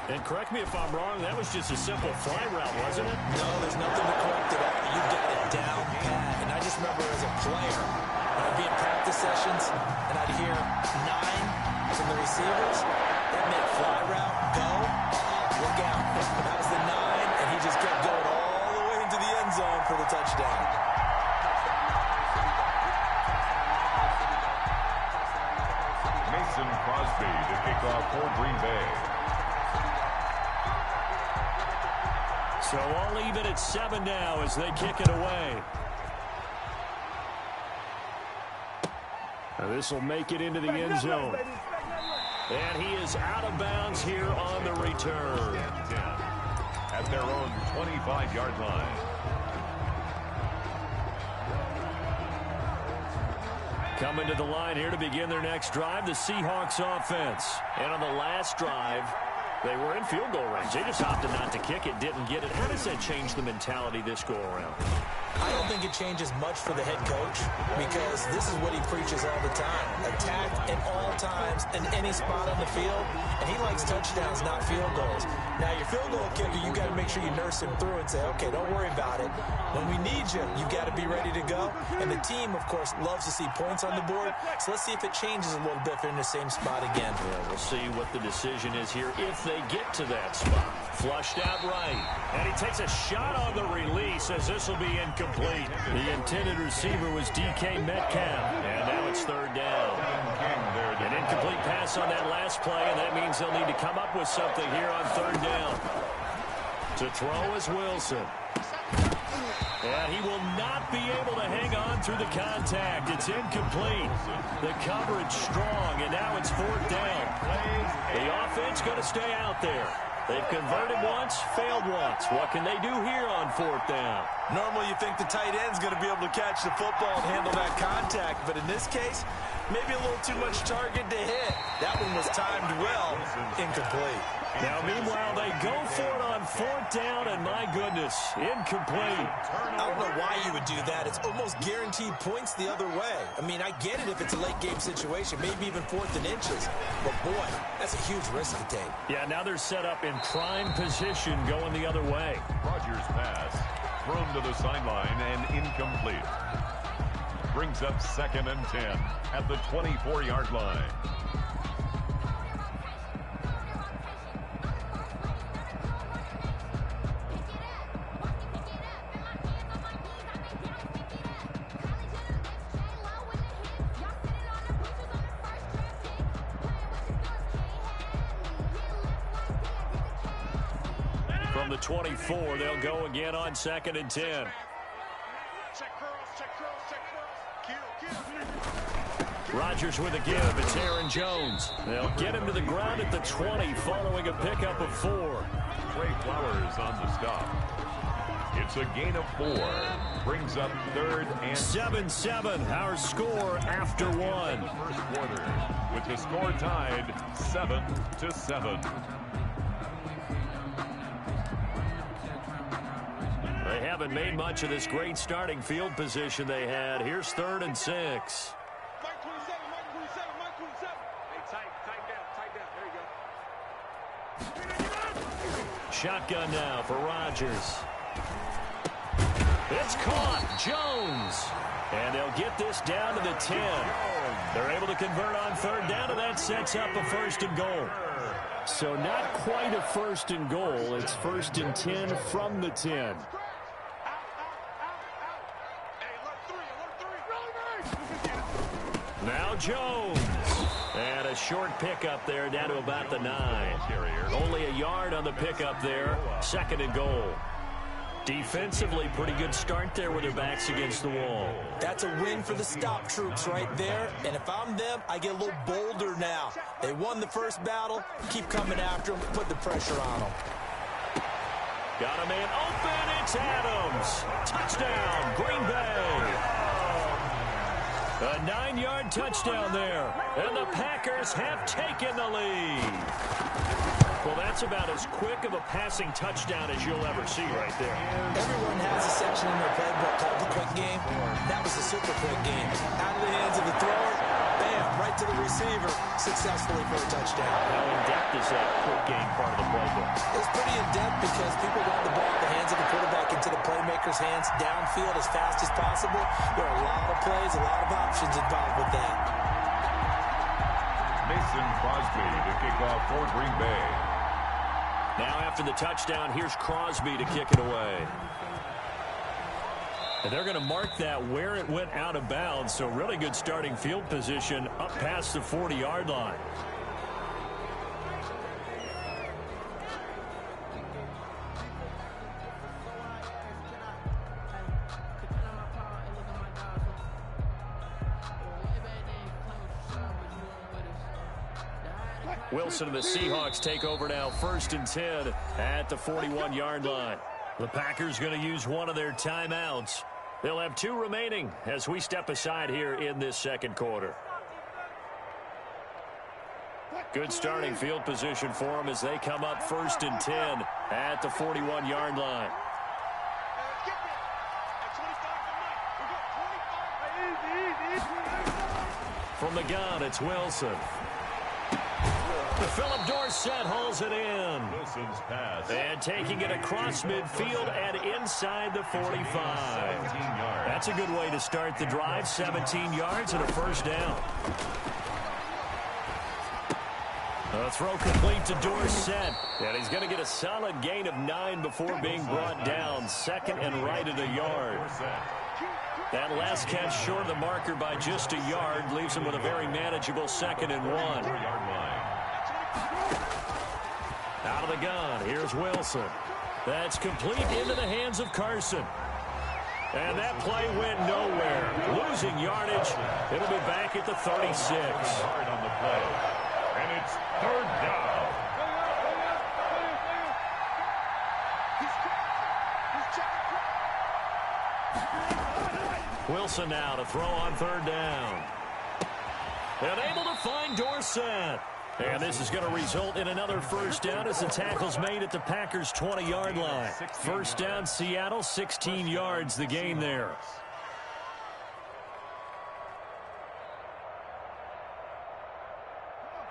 And correct me if I'm wrong, that was just a simple fly route, wasn't it? No, there's nothing to correct it after you got it down pat. And I just remember as a player, I'd be in practice sessions, and I'd hear 9 from the receivers. That meant fly route, go, look out. That was the 9, and he just kept going all the way into the end zone for the touchdown. Mason Crosby to kick off for Green Bay. So all even at 7 now as they kick it away. Now this will make it into the end zone. And he is out of bounds here on the return. At their own 25-yard line. Coming to the line here to begin their next drive, the Seahawks offense. And on the last drive, they were in field goal range. They just opted not to kick it, didn't get it. How does that change the mentality this go around? I don't think it changes much for the head coach because this is what he preaches all the time. Attack at all times in any spot on the field, and he likes touchdowns, not field goals. Now, your field goal kicker, you got to make sure you nurse him through and say, okay, don't worry about it. When we need you, you got to be ready to go. And the team, of course, loves to see points on the board. So let's see if it changes a little bit if they're in the same spot again. Yeah, we'll see what the decision is here if they get to that spot. Flushed out right. And he takes a shot on the release as this will be incomplete. The intended receiver was DK Metcalf. And now it's third down. An incomplete pass on that last play, and that means they'll need to come up with something here on third down. To throw is Wilson. And he will not be able to hang on through the contact. It's incomplete. The coverage strong, and now it's fourth down. The offense going to stay out there. They've converted once, failed once. What can they do here on fourth down? Normally you think the tight end's going to be able to catch the football and handle that contact, but in this case, maybe a little too much target to hit. That one was timed well, incomplete. Now, meanwhile, they go for it on fourth down, and my goodness, incomplete. I don't know why you would do that. It's almost guaranteed points the other way. I mean, I get it if it's a late-game situation, maybe even fourth and inches. But, boy, that's a huge risk to take. Yeah, now they're set up in prime position going the other way. Rodgers' pass thrown to the sideline and incomplete. Brings up 2nd and 10 at the 24-yard line. From the 24, they'll go again on 2nd and 10. Rodgers with a give. It's Aaron Jones. They'll get him to the ground at the 20 following a pickup of 4. Trey Flowers on the stop. It's a gain of 4. Brings up 3rd and 7-7, our score after 1. First quarter with the score tied 7-7. They haven't made much of this great starting field position they had. Here's 3rd and 6. Shotgun now for Rodgers. It's caught. Jones. And they'll get this down to the 10. They're able to convert on third down, and that sets up a 1st and goal. So not quite a 1st and goal. It's 1st and 10 from the 10. Now Jones. And a short pickup there down to about the 9. Only a yard on the pickup there. 2nd and goal. Defensively, pretty good start there with their backs against the wall. That's a win for the stop troops right there. And if I'm them, I get a little bolder now. They won the first battle. Keep coming after them. Put the pressure on them. Got a man open. It's Adams. Touchdown, Green Bay. A 9-yard touchdown there. And the Packers have taken the lead. Well, that's about as quick of a passing touchdown as you'll ever see right there. Everyone has a section in their playbook called the quick game. That was the super quick game. Out of the hands of the thrower, bam, right to the receiver, successfully for a touchdown. How in-depth is that quick game part of the playbook? It's pretty in-depth because people want the ball at the hands of the quarterback into the playmaker's hands downfield as fast as possible. There are a lot of plays, a lot of options involved with that. Mason Crosby to kick off for Green Bay. Now after the touchdown, here's Crosby to kick it away. And they're going to mark that where it went out of bounds, so really good starting field position up past the 40-yard line. Wilson and the Seahawks take over now, 1st and 10 at the 41-yard line. The Packers going to use one of their timeouts. They'll have 2 remaining as we step aside here in this 2nd quarter. Good starting field position for them as they come up 1st and 10 at the 41-yard line. From the gun, it's Wilson. Philip Dorsett hauls it in. Wilson's pass. And taking it across midfield and inside the 45. That's a good way to start the drive. 17 yards and a first down. A throw complete to Dorsett. And he's going to get a solid gain of 9 before being brought down. Second and right at a yard. That last catch short of the marker by just a yard leaves him with a very manageable 2nd and 1. Out of the gun, here's Wilson. That's complete into the hands of Carson. And that play went nowhere. Losing yardage. It'll be back at the 36. Yard on the play. And it's 3rd down. Wilson now to throw on 3rd down. And able to find Dorsett. And this is going to result in another first down as the tackle's made at the Packers' 20-yard line. First down, Seattle, 16 yards the gain there.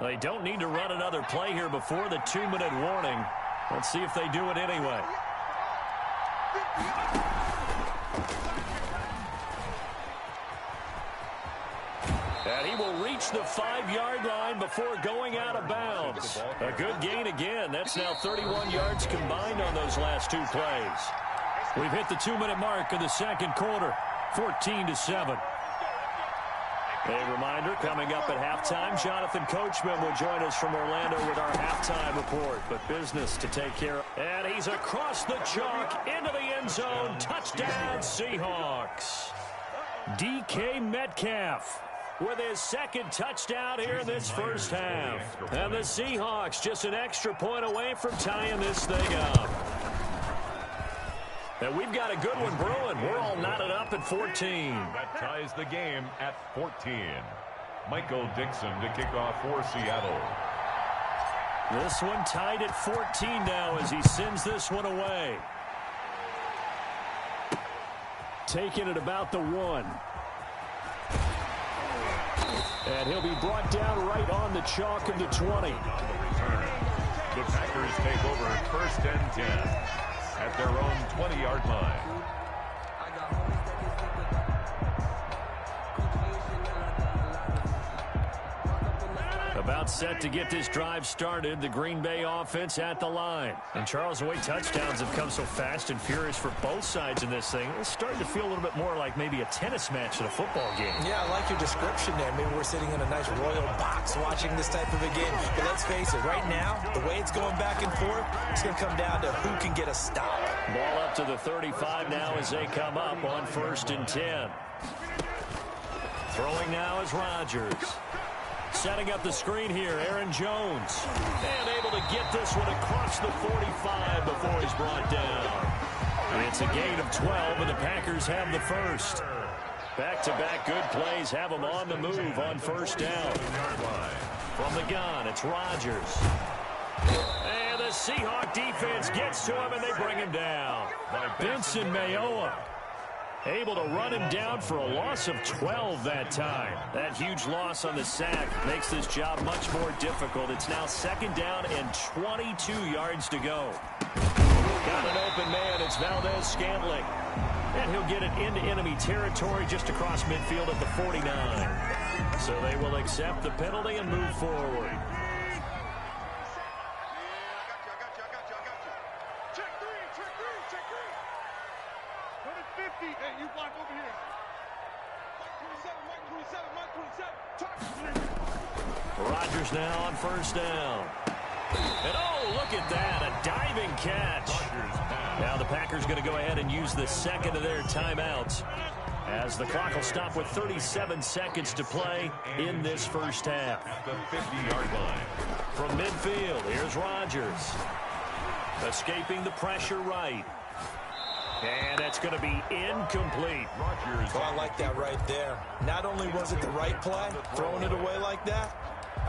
They don't need to run another play here before the 2-minute warning. Let's see if they do it anyway. And he will reach the 5-yard line before going out of bounds. A good gain again. That's now 31 yards combined on those last 2 plays. We've hit the 2-minute mark of the 2nd quarter, 14-7. A reminder, coming up at halftime, Jonathan Coachman will join us from Orlando with our halftime report. But business to take care of. And he's across the chalk into the end zone. Touchdown, Seahawks. DK Metcalf with his 2nd touchdown here in this first half. And the Seahawks just an extra point away from tying this thing up. And we've got a good one brewing. We're all knotted up at 14. That ties the game at 14. Michael Dixon to kick off for Seattle. This one tied at 14 now as he sends this one away. Taking it about the 1. And he'll be brought down right on the chalk of the 20. The Packers take over 1st and 10 at their own 20-yard line. About set to get this drive started. The Green Bay offense at the line. And Charles, the way touchdowns have come so fast and furious for both sides in this thing, it's starting to feel a little bit more like maybe a tennis match at a football game. Yeah, I like your description there. Maybe we're sitting in a nice royal box watching this type of a game. But let's face it, right now, the way it's going back and forth, it's going to come down to who can get a stop. Ball up to the 35 now as they come up on 1st and 10. Throwing now is Rodgers. Setting up the screen here, Aaron Jones. And able to get this one across the 45 before he's brought down. It's a gain of 12, and the Packers have the first. Back-to-back good plays have them on the move on 1st down. From the gun, it's Rodgers. And the Seahawk defense gets to him, and they bring him down. Benson Mayowa able to run him down for a loss of 12 that time. That huge loss on the sack makes this job much more difficult. It's now 2nd down and 22 yards to go. Got an open man. It's Valdez-Scantling. And he'll get it into enemy territory just across midfield at the 49. So they will accept the penalty and move forward. Rodgers now on 1st down. And oh, look at that, a diving catch. Now the Packers going to go ahead and use the 2nd of their timeouts as the clock will stop with 37 seconds to play in this first half. The 50-yard line. From midfield, here's Rodgers. Escaping the pressure right. And that's going to be incomplete. Rodgers. Well, I like that right there. Not only was it the right play, throwing it away like that,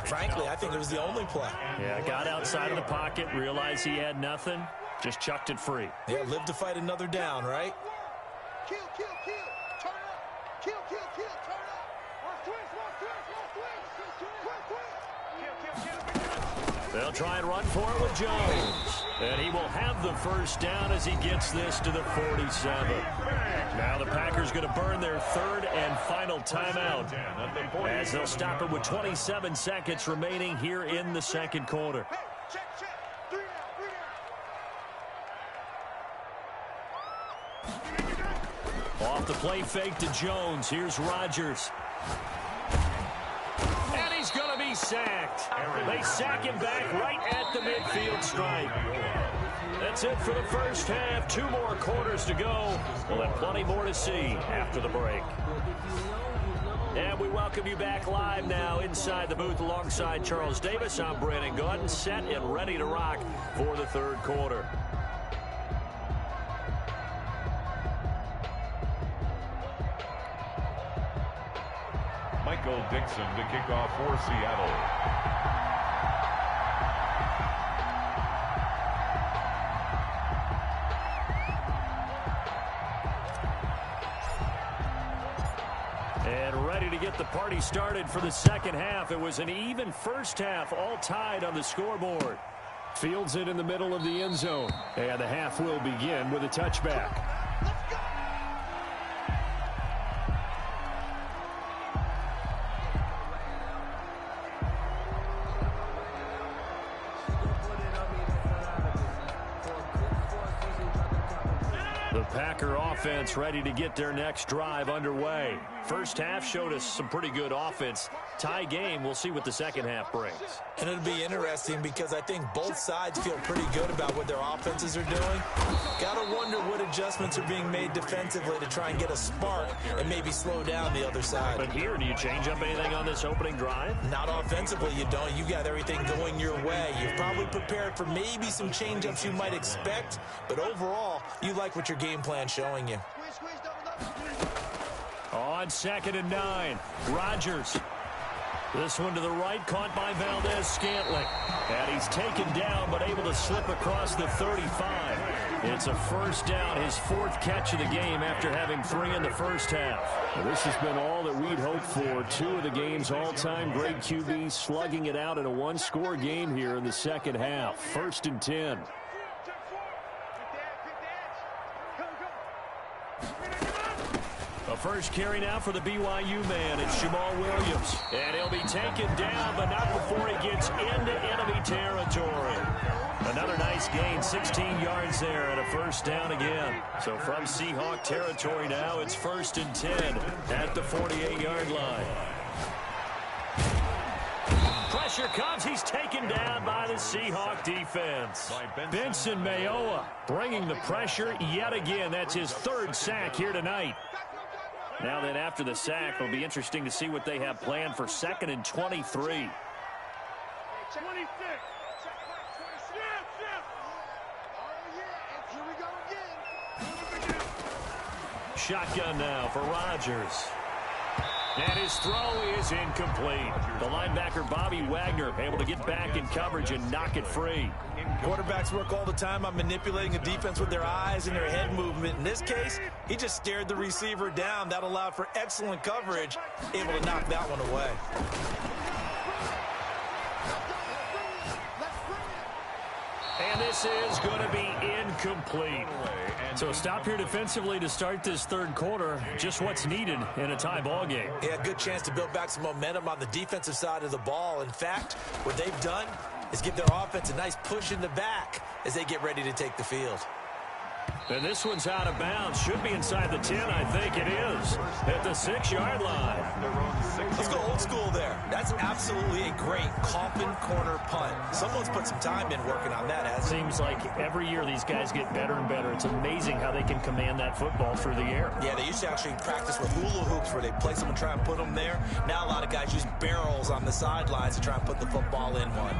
frankly, I think it was the only play. Yeah, got outside of the pocket, realized he had nothing, just chucked it free. Yeah, live to fight another down, right? Kill, kill, kill. Turn up. Kill, kill, kill. Turn up. Watch twist, watch twist, watch twist. Quick, quick. They'll try and run for it with Jones. And he will have the first down as he gets this to the 47. Now the Packers going to burn their third and final timeout as they'll stop it with 27 seconds remaining here in the second quarter. Off the play fake to Jones. Here's Rodgers. And he's going to be sacked. They sack him back right at the midfield stripe. That's it for the first half. 2 more quarters to go. We'll have plenty more to see after the break. And we welcome you back live now inside the booth alongside Charles Davis. I'm Brandon Gaudin, set and ready to rock for the third quarter. Michael Dixon to kick off for Seattle. And ready to get the party started for the second half. It was an even first half, all tied on the scoreboard. Fields it in the middle of the end zone. And the half will begin with a touchback. The Packer offense ready to get their next drive underway. First half showed us some pretty good offense. Tie game. We'll see what the second half brings. And it'll be interesting because I think both sides feel pretty good about what their offenses are doing. Gotta wonder what adjustments are being made defensively to try and get a spark and maybe slow down the other side. But here, do you change up anything on this opening drive? Not offensively, you don't. You got everything going your way. You've probably prepared for maybe some change-ups you might expect, but overall, you like what your game plan's showing you. On 2nd and 9, Rodgers. This one to the right, caught by Valdez-Scantling. And he's taken down, but able to slip across the 35. It's a first down, his 4th catch of the game after having 3 in the first half. Well, this has been all that we'd hoped for. 2 of the game's all-time great QBs slugging it out in a one-score game here in the second half. 1st and 10. A first carry now for the BYU man. It's Jamal Williams. And he'll be taken down, but not before he gets into enemy territory. Another nice gain, 16 yards there, and a first down again. So from Seahawk territory now, it's 1st and 10 at the 48-yard line. Pressure comes. He's taken down by the Seahawk defense. Benson Mayowa bringing the pressure yet again. That's his 3rd sack here tonight. Now then, after the sack, it'll be interesting to see what they have planned for 2nd and 23. Shotgun now for Rodgers. And his throw is incomplete. The linebacker, Bobby Wagner, able to get back in coverage and knock it free. Quarterbacks work all the time on manipulating a defense with their eyes and their head movement. In this case, he just stared the receiver down. That allowed for excellent coverage, able to knock that one away. And this is going to be incomplete. So stop here defensively to start this third quarter. Just what's needed in a tie ball game. Yeah, good chance to build back some momentum on the defensive side of the ball. In fact, what they've done is give their offense a nice push in the back as they get ready to take the field. And this one's out of bounds. Should be inside the 10, I think it is. At the 6-yard line. Let's go old school there. That's absolutely a great coffin corner punt. Someone's put some time in working on that, hasn't it? Seems like every year these guys get better and better. It's amazing how they can command that football through the air. Yeah, they used to actually practice with hula hoops where they place them and try and put them there. Now a lot of guys use barrels on the sidelines to try and put the football in one.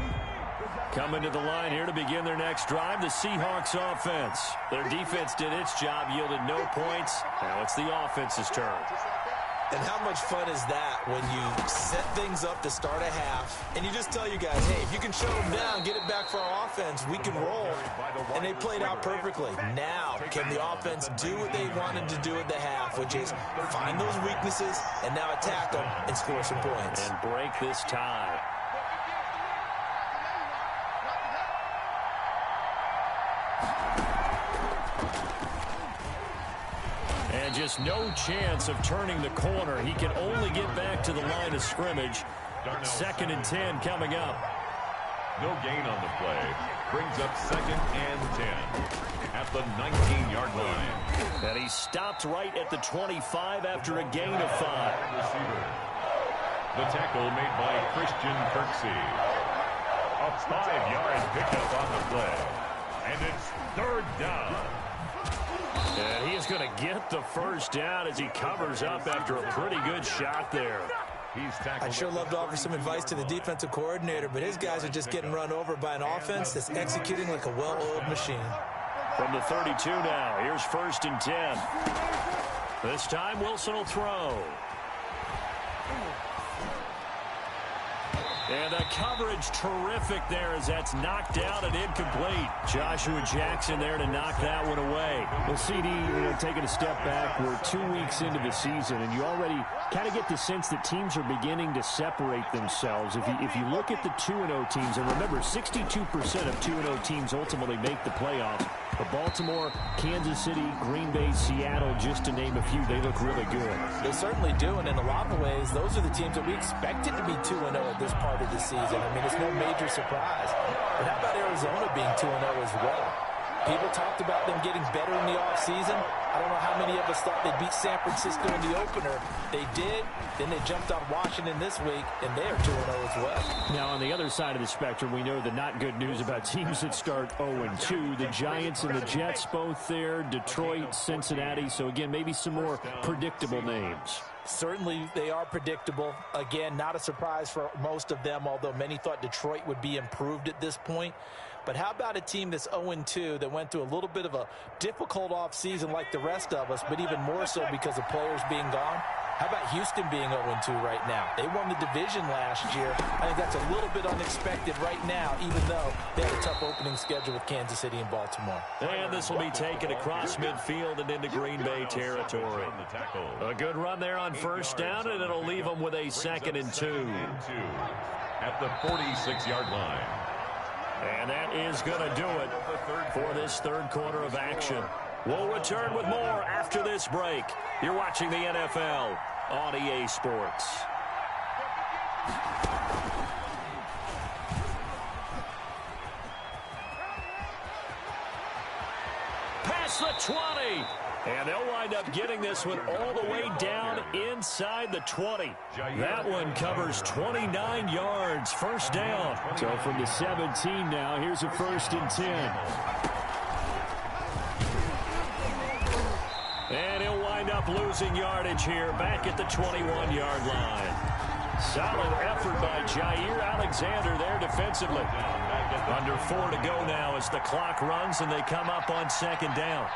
Coming to the line here to begin their next drive, the Seahawks offense. Their defense did its job, yielded no points. Now it's the offense's turn. And how much fun is that when you set things up to start a half and you just tell you guys, hey, if you can shut them down, get it back for our offense, we can roll. And they played out perfectly. Now, can the offense do what they wanted to do at the half, which is find those weaknesses and now attack them and score some points. And break this tie. And just no chance of turning the corner. He can only get back to the line of scrimmage. 2nd and 10 coming up. No gain on the play. Brings up 2nd and 10 at the 19-yard line. And he stopped right at the 25 after a gain of 5. Receiver. The tackle made by Christian Kirksey. A 5-yard pickup on the play. And it's 3rd down. And he is going to get the first down as he covers up after a pretty good shot there. I'd sure love to offer some advice to the defensive coordinator, but his guys are just getting run over by an offense that's executing like a well-oiled machine. From the 32 now, here's 1st and 10. This time Wilson will throw. And the coverage terrific there as that's knocked out and incomplete. Joshua Jackson there to knock that one away. Well, CD, taking a step back, we're 2 weeks into the season, and you already kind of get the sense that teams are beginning to separate themselves. If you look at the 2-0 teams, and remember, 62% of 2-0 teams ultimately make the playoffs. But Baltimore, Kansas City, Green Bay, Seattle, just to name a few, they look really good. They certainly do, and in a lot of ways, those are the teams that we expected to be 2-0 at this part of the season. I mean, it's no major surprise. But how about Arizona being 2-0 as well? People talked about them getting better in the offseason. I don't know how many of us thought they'd beat San Francisco in the opener. They did. Then they jumped on Washington this week, and they are 2-0 as well. Now, on the other side of the spectrum, we know the not good news about teams that start 0-2. The Giants and the Jets both there. Detroit, Cincinnati. So, again, maybe some more predictable names. Certainly, they are predictable. Again, not a surprise for most of them, although many thought Detroit would be improved at this point. But how about a team that's 0-2 that went through a little bit of a difficult offseason like the rest of us, but even more so because of players being gone? How about Houston being 0-2 right now? They won the division last year. I think that's a little bit unexpected right now, even though they had a tough opening schedule with Kansas City and Baltimore. And this will be taken across midfield and into Green Bay territory. A good run there on 1st down, and it'll leave them with a 2nd and 2. At the 46-yard line. And that is going to do it for this 3rd quarter of action. We'll return with more after this break. You're watching the NFL on EA Sports. Past the 20. And they'll wind up getting this one all the way down inside the 20. That one covers 29 yards. 1st down. So from the 17 now, here's a 1st and 10. And he'll wind up losing yardage here back at the 21-yard line. Solid effort by Jair Alexander there defensively. Under 4 to go now as the clock runs and they come up on 2nd down.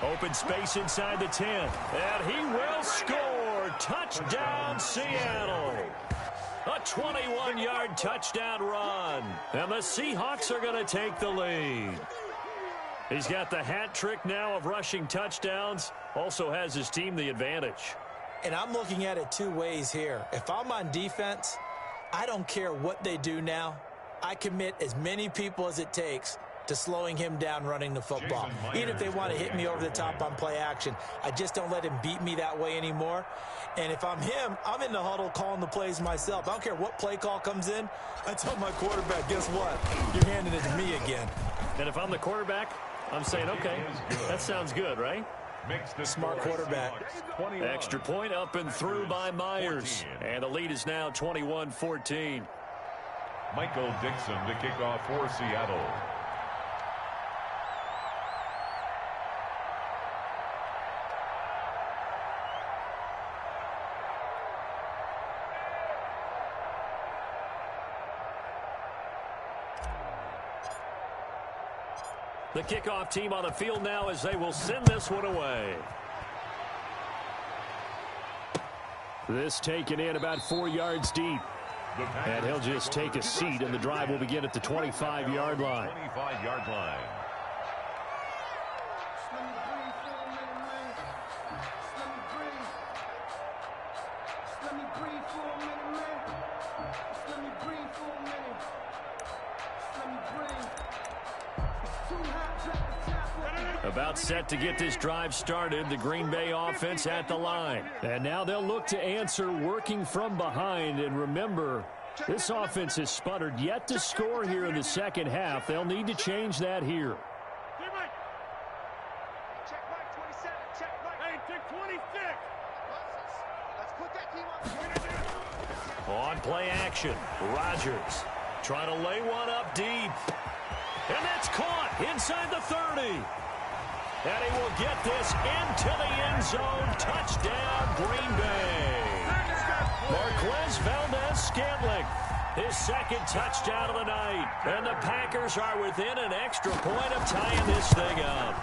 Open space inside the 10. And he will score. Touchdown, Seattle. A 21-yard touchdown run. And the Seahawks are going to take the lead. He's got the hat trick now of rushing touchdowns. Also has his team the advantage. And I'm looking at it 2 ways here. If I'm on defense, I don't care what they do now. I commit as many people as it takes to slowing him down running the football. Even if they want to hit me over the top on play action, I just don't let him beat me that way anymore. And if I'm him, I'm in the huddle calling the plays myself. I don't care what play call comes in. I tell my quarterback, guess what? You're handing it to me again. And if I'm the quarterback, I'm saying, okay, that sounds good, right? Smart quarterback. Extra point up and through by Myers. And the lead is now 21-14. Michael Dixon to kick off for Seattle. The kickoff team on the field now as they will send this one away. This taken in about 4 yards deep. And he'll just take a seat, and the drive will begin at the 25-yard line. 25-yard line. About set to get this drive started, the Green Bay offense at the line. And now they'll look to answer working from behind. And remember, this offense has sputtered yet to score here in the second half. They'll need to change that here. Check right 27. Check right. Hey, check 26. Let's put that team on. On play action, Rodgers trying to lay one up deep. And that's caught inside the 30. And he will get this into the end zone. Touchdown, Green Bay. Marquez Valdez-Scantling, his second touchdown of the night. And the Packers are within an extra point of tying this thing up.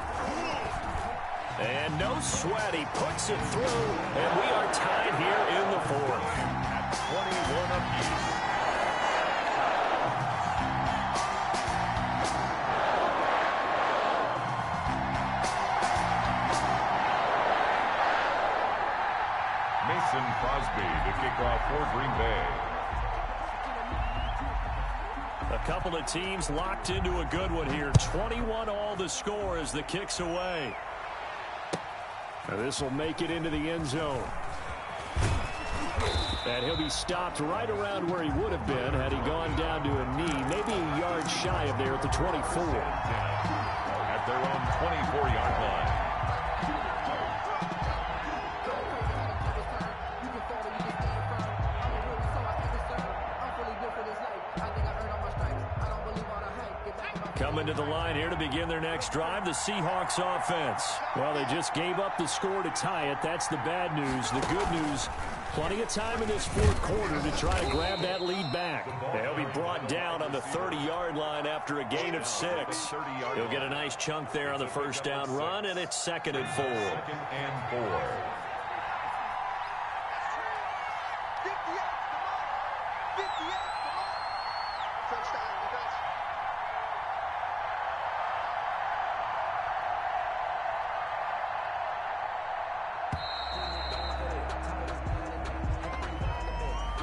And no sweat, he puts it through. And we are tied here in the fourth. At 21 apiece. Mason Crosby to kick off for Green Bay. A couple of teams locked into a good one here. 21 all the score as the kick's away. And this will make it into the end zone. And he'll be stopped right around where he would have been had he gone down to a knee, maybe a yard shy of there at the 24. At their own 24-yard line. Coming to the line here to begin their next drive, the Seahawks offense. Well, they just gave up the score to tie it. That's the bad news. The good news, plenty of time in this fourth quarter to try to grab that lead back. They'll be brought down on the 30-yard line after a gain of 6. He'll get a nice chunk there on the first down run, and it's 2nd and 4. 2nd and 4. 58. Touchdown, defense.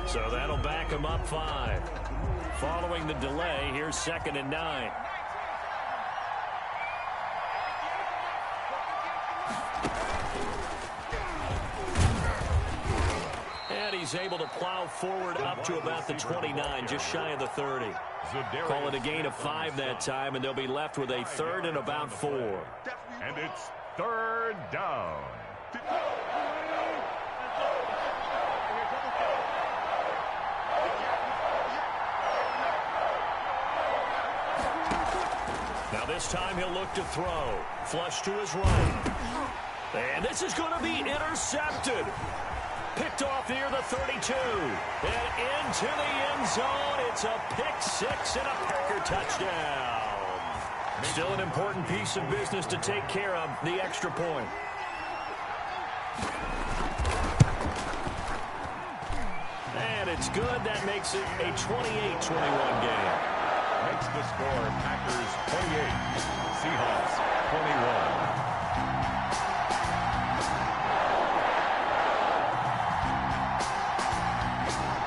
So that'll back him up 5. Following the delay, here's 2nd and 9. And he's able to plow forward up to about the 29, just shy of the 30. Call it a gain of 5 that time, and they'll be left with a 3rd and about 4. And it's 3rd down. Now this time he'll look to throw. Flush to his right. And this is going to be intercepted. Picked off near the 32. And into the end zone. It's a pick 6 and a Packer touchdown. Still an important piece of business to take care of, the extra point. And it's good. That makes it a 28-21 game. Makes the score Packers 28, Seahawks 21.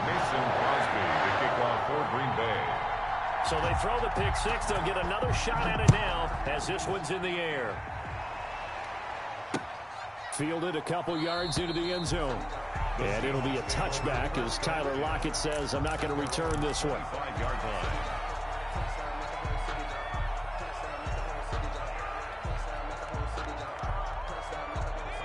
Mason Crosby to kick off for Green Bay. So they throw the pick 6. They'll get another shot at it now as this one's in the air. Fielded a couple yards into the end zone. And it'll be a touchback as Tyler Lockett says, I'm not going to return this one. 5-yard line.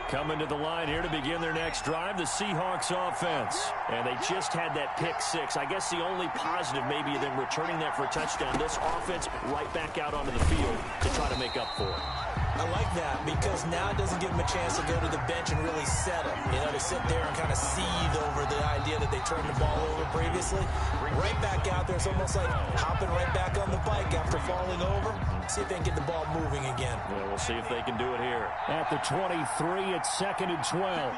Coming to the line here to begin their next drive, the Seahawks offense. And they just had that pick 6. I guess the only positive maybe them returning that for a touchdown. This offense right back out onto the field to try to make up for it. I like that because now it doesn't give them a chance to go to the bench and really settle. You know, to sit there and kind of seethe over the idea that they turned the ball over previously. Right back out there, it's almost like hopping right back on the bike after falling over. See if they can get the ball moving again. Yeah, we'll see if they can do it here. At the 23, it's 2nd and 12.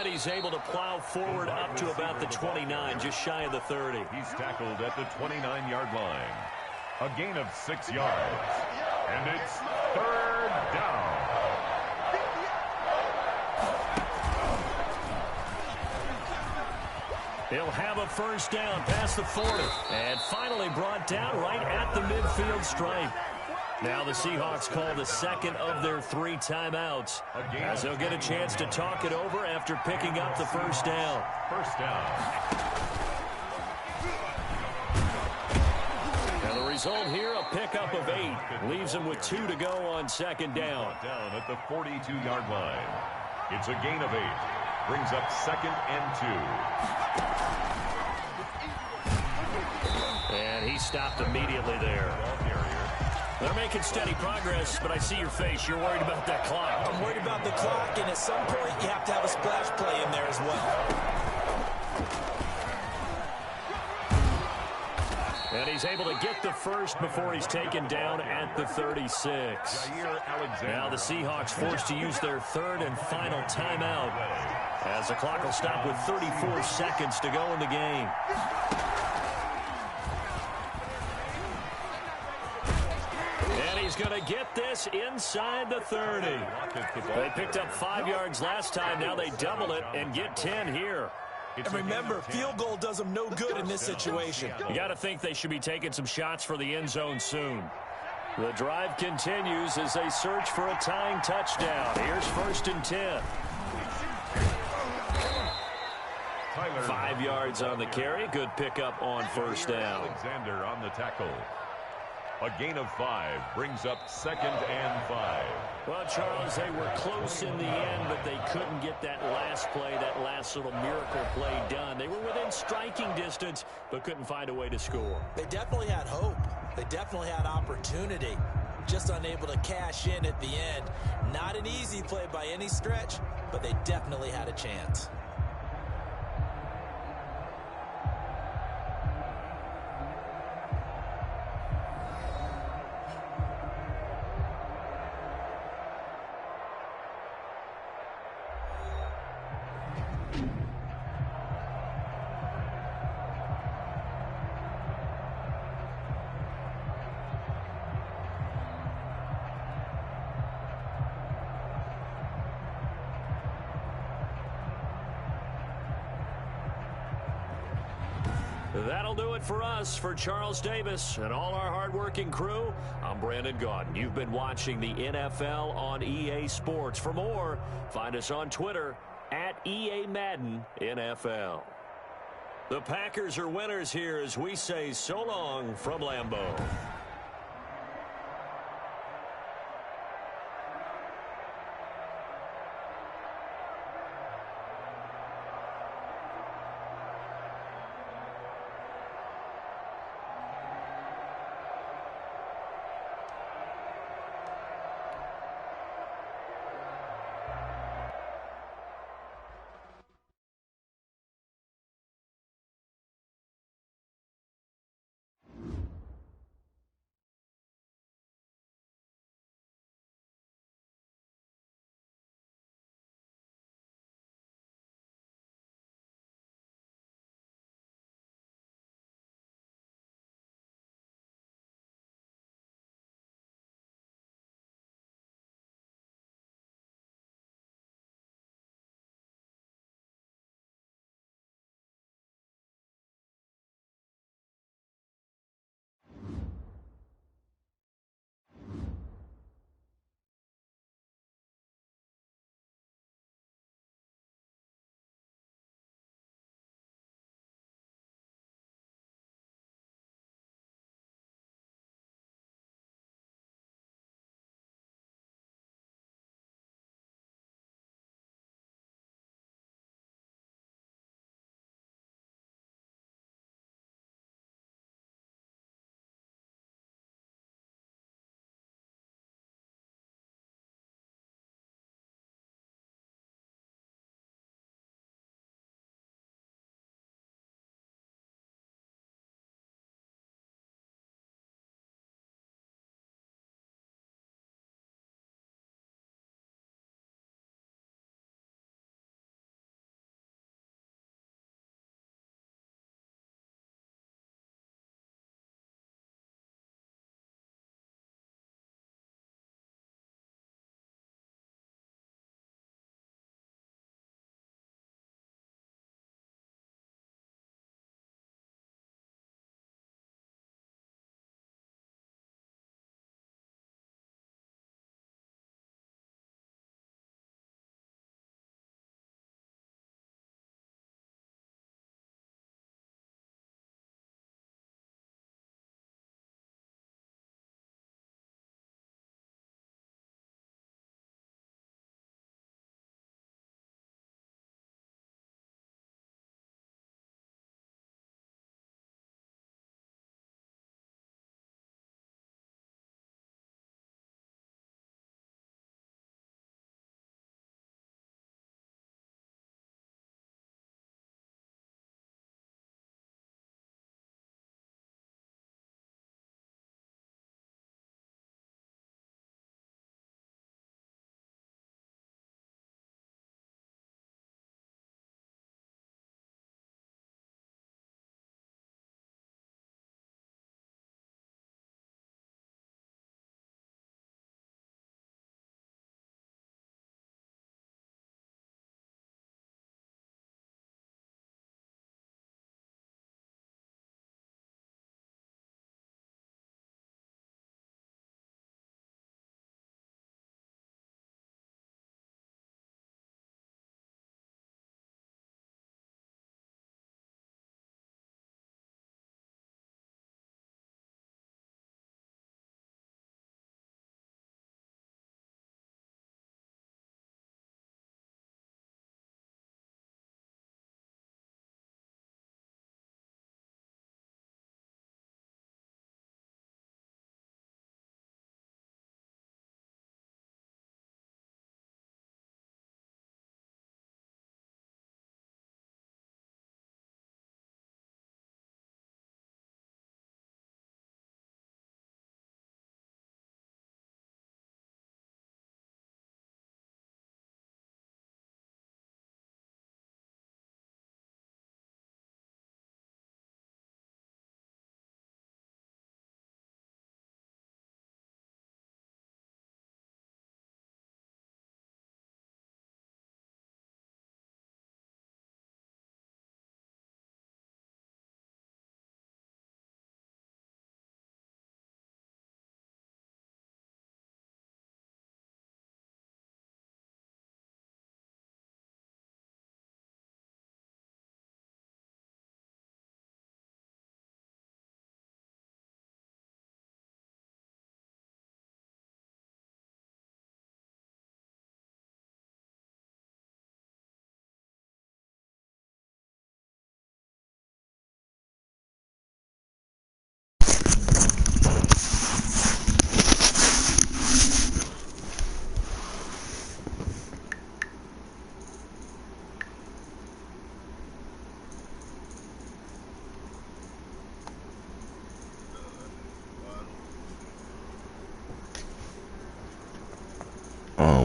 He's able to plow forward up to about the 29, just shy of the 30. He's tackled at the 29-yard line. A gain of 6 yards. And it's 3rd down. He'll have a first down past the 40. And finally brought down right at the midfield stripe. Now the Seahawks call the second of their 3 timeouts, as they'll get a chance to talk it over after picking up the first down. First down. And the result here, a pickup of 8. Leaves them with 2 to go on second down. Down at the 42-yard line. It's a gain of 8. Brings up second and 2. And he stopped immediately there. They're making steady progress, but I see your face. You're worried about that clock. I'm worried about the clock, and at some point you have to have a splash play in there as well. And he's able to get the first before he's taken down at the 36. Now the Seahawks forced to use their 3rd and final timeout, as the clock will stop with 34 seconds to go in the game. And he's going to get this inside the 30. They picked up 5 yards last time. Now they double it and get 10 here. And remember, field goal does them no good in this situation. You got to think they should be taking some shots for the end zone soon. The drive continues as they search for a tying touchdown. Here's 1st and 10. 5 yards on the carry. Good pickup on first down. Alexander on the tackle. A gain of 5 brings up 2nd and 5. Well, Charles, they were close in the end, but they couldn't get that last play, that last little miracle play done. They were within striking distance, but couldn't find a way to score. They definitely had hope. They definitely had opportunity. Just unable to cash in at the end. Not an easy play by any stretch, but they definitely had a chance. That'll do it for us. For Charles Davis and all our hardworking crew, I'm Brandon Gaudin. You've been watching the NFL on EA Sports. For more, find us on Twitter at EA Madden NFL. The Packers are winners here as we say so long from Lambeau.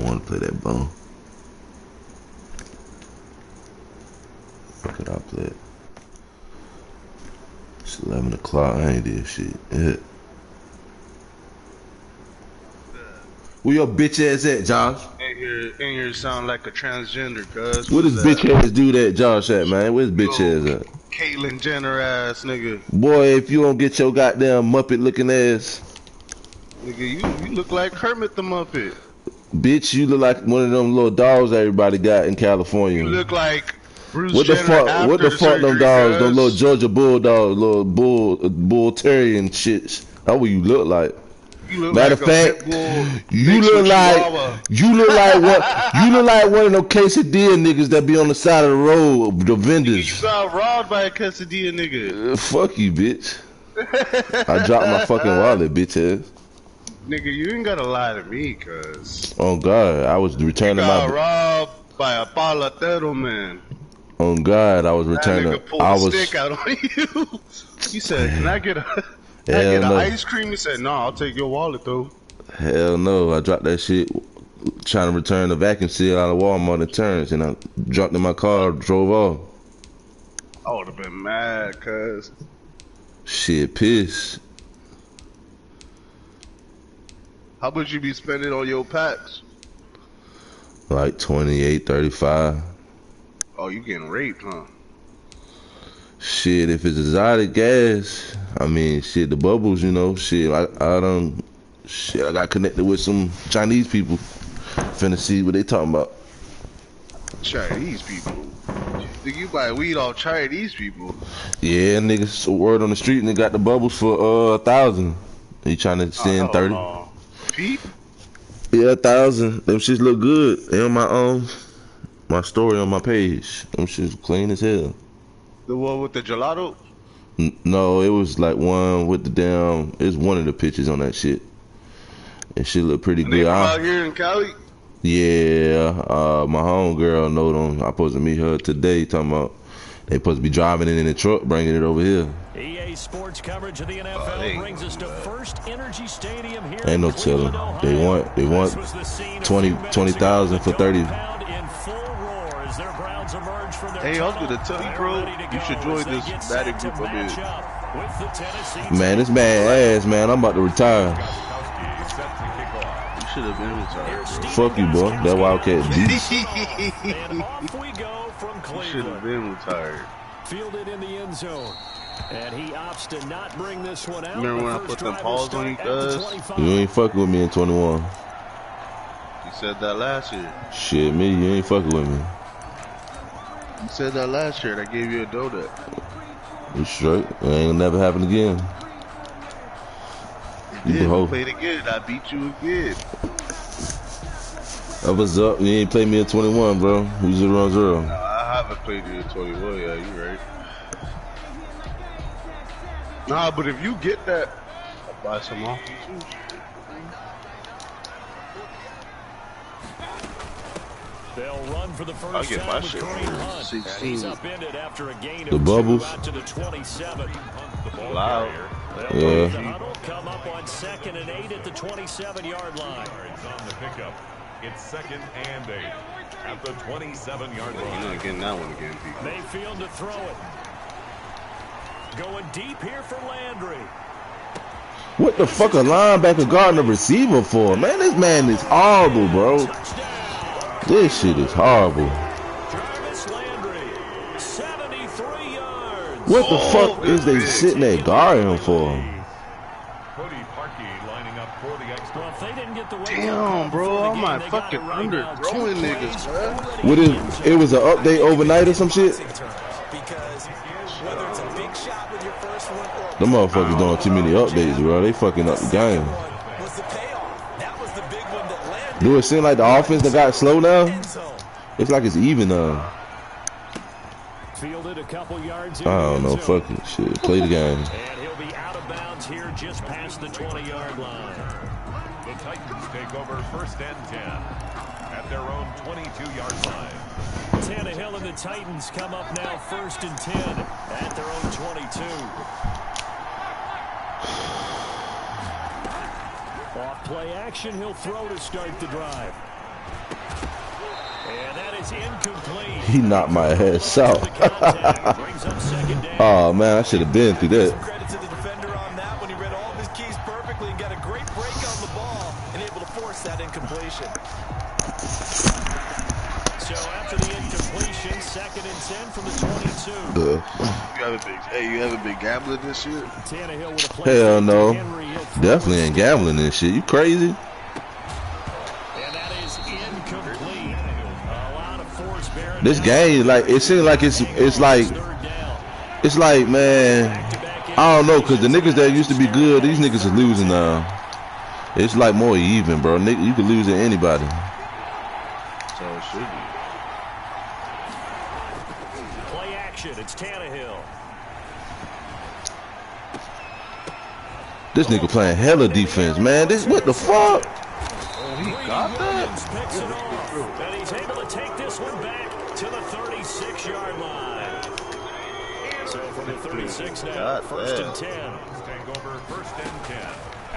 don't want to play that bone. Fuck it, I'll play it. It's 11 o'clock. I ain't did shit. Yeah. Where your bitch ass at, Josh? In here sound like a transgender, cuz. Where does bitch ass do that, Josh at, man? Where's bitch ass at? Caitlyn Jenner ass nigga. Boy, if you don't get your goddamn Muppet looking ass. Nigga, you look like Kermit the Muppet. Bitch, you look like one of them little dogs everybody got in California. You look like Bruce what the Jenner fuck? after What the the fuck? Them surgery, dogs, cuz. them little Georgia bulldogs, little bull terrier and shits. That's what you look like. You look Matter like of fact, you look like one of them quesadilla niggas that be on the side of the road, the vendors. You got robbed by a quesadilla nigga. Fuck you, bitch. I dropped my fucking wallet, bitch ass. Nigga, you ain't gotta lie to me, cuz. Oh God, I was returning you got my. robbed by a palatero man. On God, I was returning. That nigga pulled a stick out on you. He said, "Can I get an ice cream?" He said, "No, I'll take your wallet though." Hell no, I dropped that shit trying to return the vacuum seal out of Walmart in turns, and I jumped in my car, drove off. I would have been mad, cuz. Shit, pissed. How much you be spending on your packs? Like 28, 35. Oh, you getting raped, huh? Shit, if it's exotic gas, I mean, shit, the bubbles, you know, shit, I got connected with some Chinese people. Finna see what they talking about. Chinese people? Think you buy weed off Chinese people? Yeah, niggas, word on the street, and they got the bubbles for 1,000. He trying to send 30. Pete? Yeah, 1,000. Them shits look good. They on my story on my page. Them shits clean as hell. The one with the gelato? No, it was like one with the damn. It's one of the pictures on that shit. That shit look pretty good. They from out here in Cali? Yeah, my homegirl know them. I'm supposed to meet her today. Talking about they supposed to be driving it in the truck, bringing it over here. EA Sports coverage of the NFL brings us to First Energy Stadium here. Ain't no telling. They want 20,000 for 30. Hey, I was gonna tell you, bro, you should join this batting group of his. Man, this man ass, man. I'm about to retire. You should have been retired, bro. Fuck you, boy. That Wildcat beast. You should have been retired. Fielded in the end zone. And he opts to not bring this one out. Remember when I put them paws on you, cuz? You ain't fucking with me in 21. You said that last year. Shit, me, you ain't fucking with me. You said that last year, and I gave you a donut. You straight? It ain't gonna never happen again. You played again. I beat you again. That was up. You ain't played me in 21, bro. You 0-0. Nah, I haven't played you in 21. Yeah, you right. Nah, but if you get that, I'll buy some off you too. They'll run for the first I'll get my time shit with Kareem Hunt. 16. He's upended after a gain The of bubbles. 2 out to the 27. Loud. Yeah. The huddle come up on 2nd and 8 at the 27-yard line. Yards on the pickup. It's 2nd and 8 at the 27-yard You're line. not getting that one again, people. Mayfield to throw it. Going deep here for Landry. What the fuck a linebacker guarding a receiver for? Man, this man is horrible, bro. This shit is horrible. Jarvis Landry, 73 yards. What the fuck is they sitting there guarding him for? Cody Parkey lining up for the extra. Well, if they didn't get the Damn, bro, all my fucking underthrowing niggas, bro. What is? It was an update overnight or some shit? Them motherfuckers doing too many updates, bro. They fucking up the game. Do it seem like the offense that got slow now? It's like it's even now. Fielded a couple yards I don't know, fucking shit. Play the game. And he'll be out of bounds here just past the 20-yard line. The Titans take over 1st and 10 at their own 22-yard line. Tannehill and the Titans come up now 1st and 10 at their own 22. Off play action, he'll throw to start the drive. is incomplete. He knocked my ass out. Oh man, I should have been through that. Some credit to the defender on that when he read all of his keys perfectly and got a great break on the ball and able to force that incompletion. So after the incompletion, 2nd and 10 from the 22. You haven't been gambling this year? Tannehill with a play. Hell no. Definitely ain't gambling this shit. You crazy? And that is incomplete. A lot of force bearing. This game, like, it seems like it's like man, I don't know, cause the niggas that used to be good, these niggas are losing now. It's like more even, bro. You could lose to anybody. So it should be. Play action. It's Tannehill. This nigga playing hella defense, man. This what the fuck? Oh, he got that? Picks it off, and he's able to take this one back to the 36-yard line. So from the 36 now, 1st and 10. Take over 1st and 10.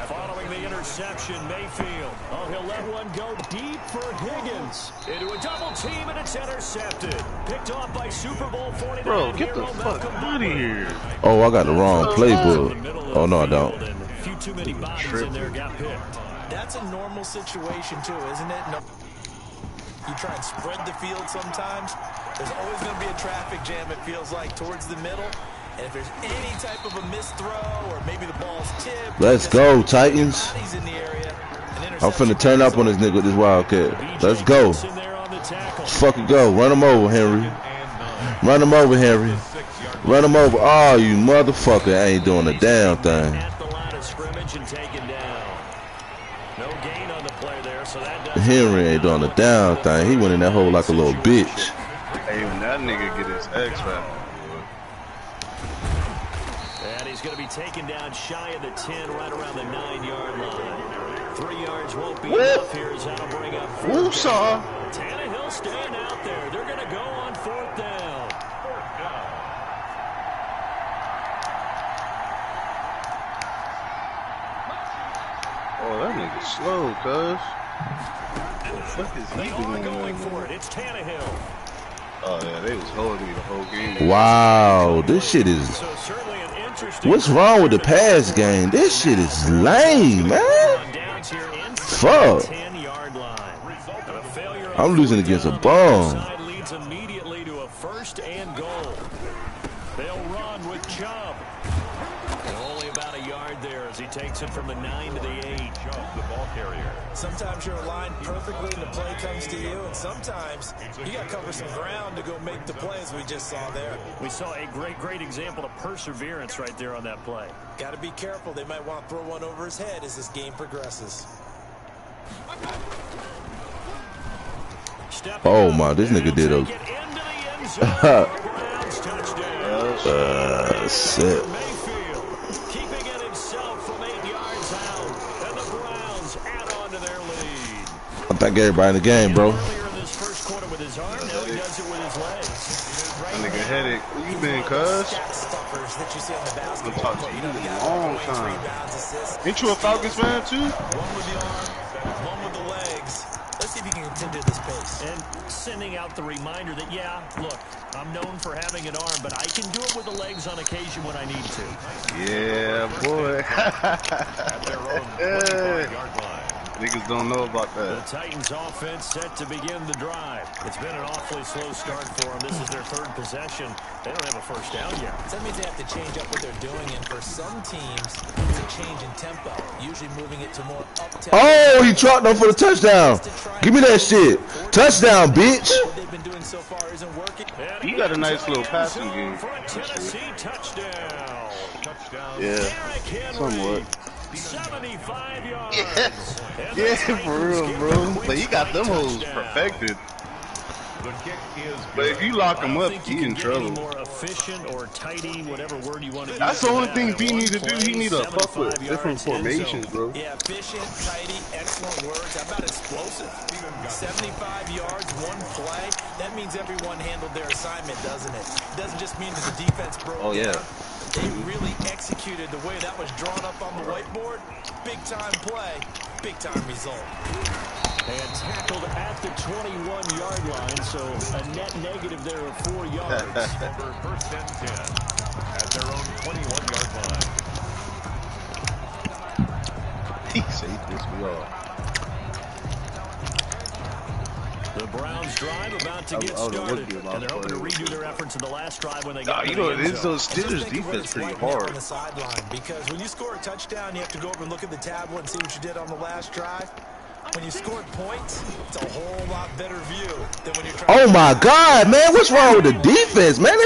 Following the interception, Mayfield. Oh, he'll let one go deep for Higgins. Into a double team, and it's intercepted. Picked off by Super Bowl 49 Bro, get the hero fuck Malcolm out of Butler. here. Oh, I got the wrong playbook. Oh no, I don't. And a few too many bodies in there got picked. That's a normal situation too, isn't it? No. You try and spread the field sometimes. There's always going to be a traffic jam, it feels like, towards the middle. And if there's any type of a missed throw or maybe the ball's tipped. Let's go, Titans. In the area, I'm finna turn up on this nigga with this Wildcat. Let's go. Let's fucking go. Run him over, Henry. Run him over, Henry. Run him over. Oh, you motherfucker. I ain't doing a damn thing. At the line of scrimmage and taken down. No gain on the play there, so that does. Henry ain't doing a damn thing. He went in that hole like a little bitch. Hey, when that nigga get his X factor. And he's going to be taken down shy of the 10, right around the 9-yard line. 3 yards won't be enough here as that'll bring up 4th down. Tannehill staying out there. They're going to go on 4th down. Oh, that nigga slow, cuz. What the fuck is he doing? Going for it. It's Tannehill. Oh, yeah, they was holding me the whole game. Wow, this shit is... So certainly an interesting... What's wrong with the pass game? This shit is lame, man. Fuck. 10-yard line. I'm losing against a bum. Side leads immediately to a 1st and goal. They'll run with Chubb. And only about a yard there as he takes it from the 9 to the 8. Chubb, the ball carrier. Sometimes you're aligned perfectly and the play comes to you, and sometimes you got to cover some ground to go make the plays we just saw there. We saw a great example of perseverance right there on that play. Got to be careful. They might want to throw one over his head as this game progresses. Oh my, this nigga did a... Shit. Keeping it himself from 8 yards out, and the Browns add on to their lead. I think everybody in the game, bro. Earlier in this first quarter with his arm, now he does it with his legs. That nigga headache. Where you been, cuz? Been talking to you in a long time. Ain't you a Falcons fan, too? One with the arm, one with the legs. Let's see if he can continue this pace. And sending out the reminder that, yeah, look, I'm known for having an arm, but I can do it with the legs on occasion when I need to. Yeah, boy. At their own 25-yard line. Niggas don't know about The that. Titans offense set to begin the drive. It's been an awfully slow start for them. This is their 3rd possession. They don't have a 1st down yet. So that means they have to change up what they're doing, and for some teams, it's a change in tempo, usually moving it to more up-tempo. Oh, he dropped him for the touchdown. Give me that shit. Touchdown, bitch. What they've been doing so far isn't working. He got a nice little passing game. For a Tennessee touchdown. Yeah, somewhat. 75 yards. Yeah, for real, bro. But he got them hoes perfected. The kick is But if you lock him up, he in trouble. More efficient or tidy, whatever word you want to use. That's the only thing B need to do. He need to fuck with different formations, bro. Yeah, efficient, tidy, excellent words. How about explosive? 75 yards, one play. That means everyone handled their assignment, doesn't it? It doesn't just mean that the defense broke Oh, yeah. down. They really executed the way that was drawn up on the whiteboard. Big time play, big time result. And tackled at the 21-yard line, so a net negative there of 4 yards. For first and 10 at their own 21-yard line. He said he pissed me off. The Browns drive about to get started, and they're hoping to redo their efforts in the last drive when they got you know, it is those Steelers defense pretty hard. On the sideline, because when you score a touchdown, you have to go over and look at the tablet and see what you did on the last drive. When you scored points, it's a whole lot better view than when you're trying. Oh my God, man! What's wrong with the defense, man?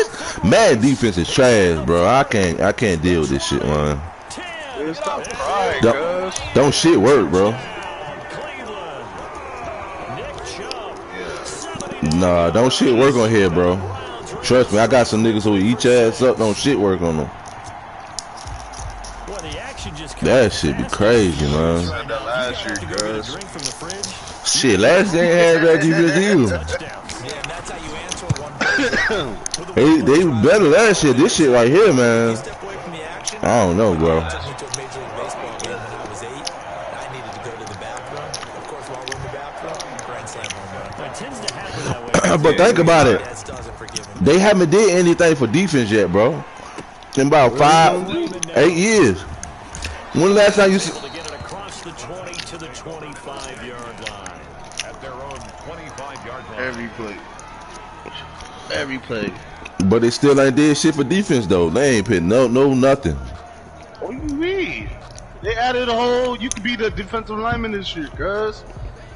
Man, defense is trash, bro. I can't deal with this shit, man. Stop crying, guys. Don't shit work, bro. Nah, don't shit work on here, bro. Trust me, I got some niggas who eat your ass up. Don't shit work on them. That shit be crazy, man. Last year, guys. Shit, last year had that defense either. They better last year. This shit right here, man. I don't know, bro. But think about it. They haven't did anything for defense yet, bro. In about 8 years. When the last time you see? Get it across the 20 to the 25-yard line. At their own 25-yard line. Every play. But they still ain't did shit for defense though. They ain't put no nothing. What do you mean? They added a whole. You could be the defensive lineman this year, cuz.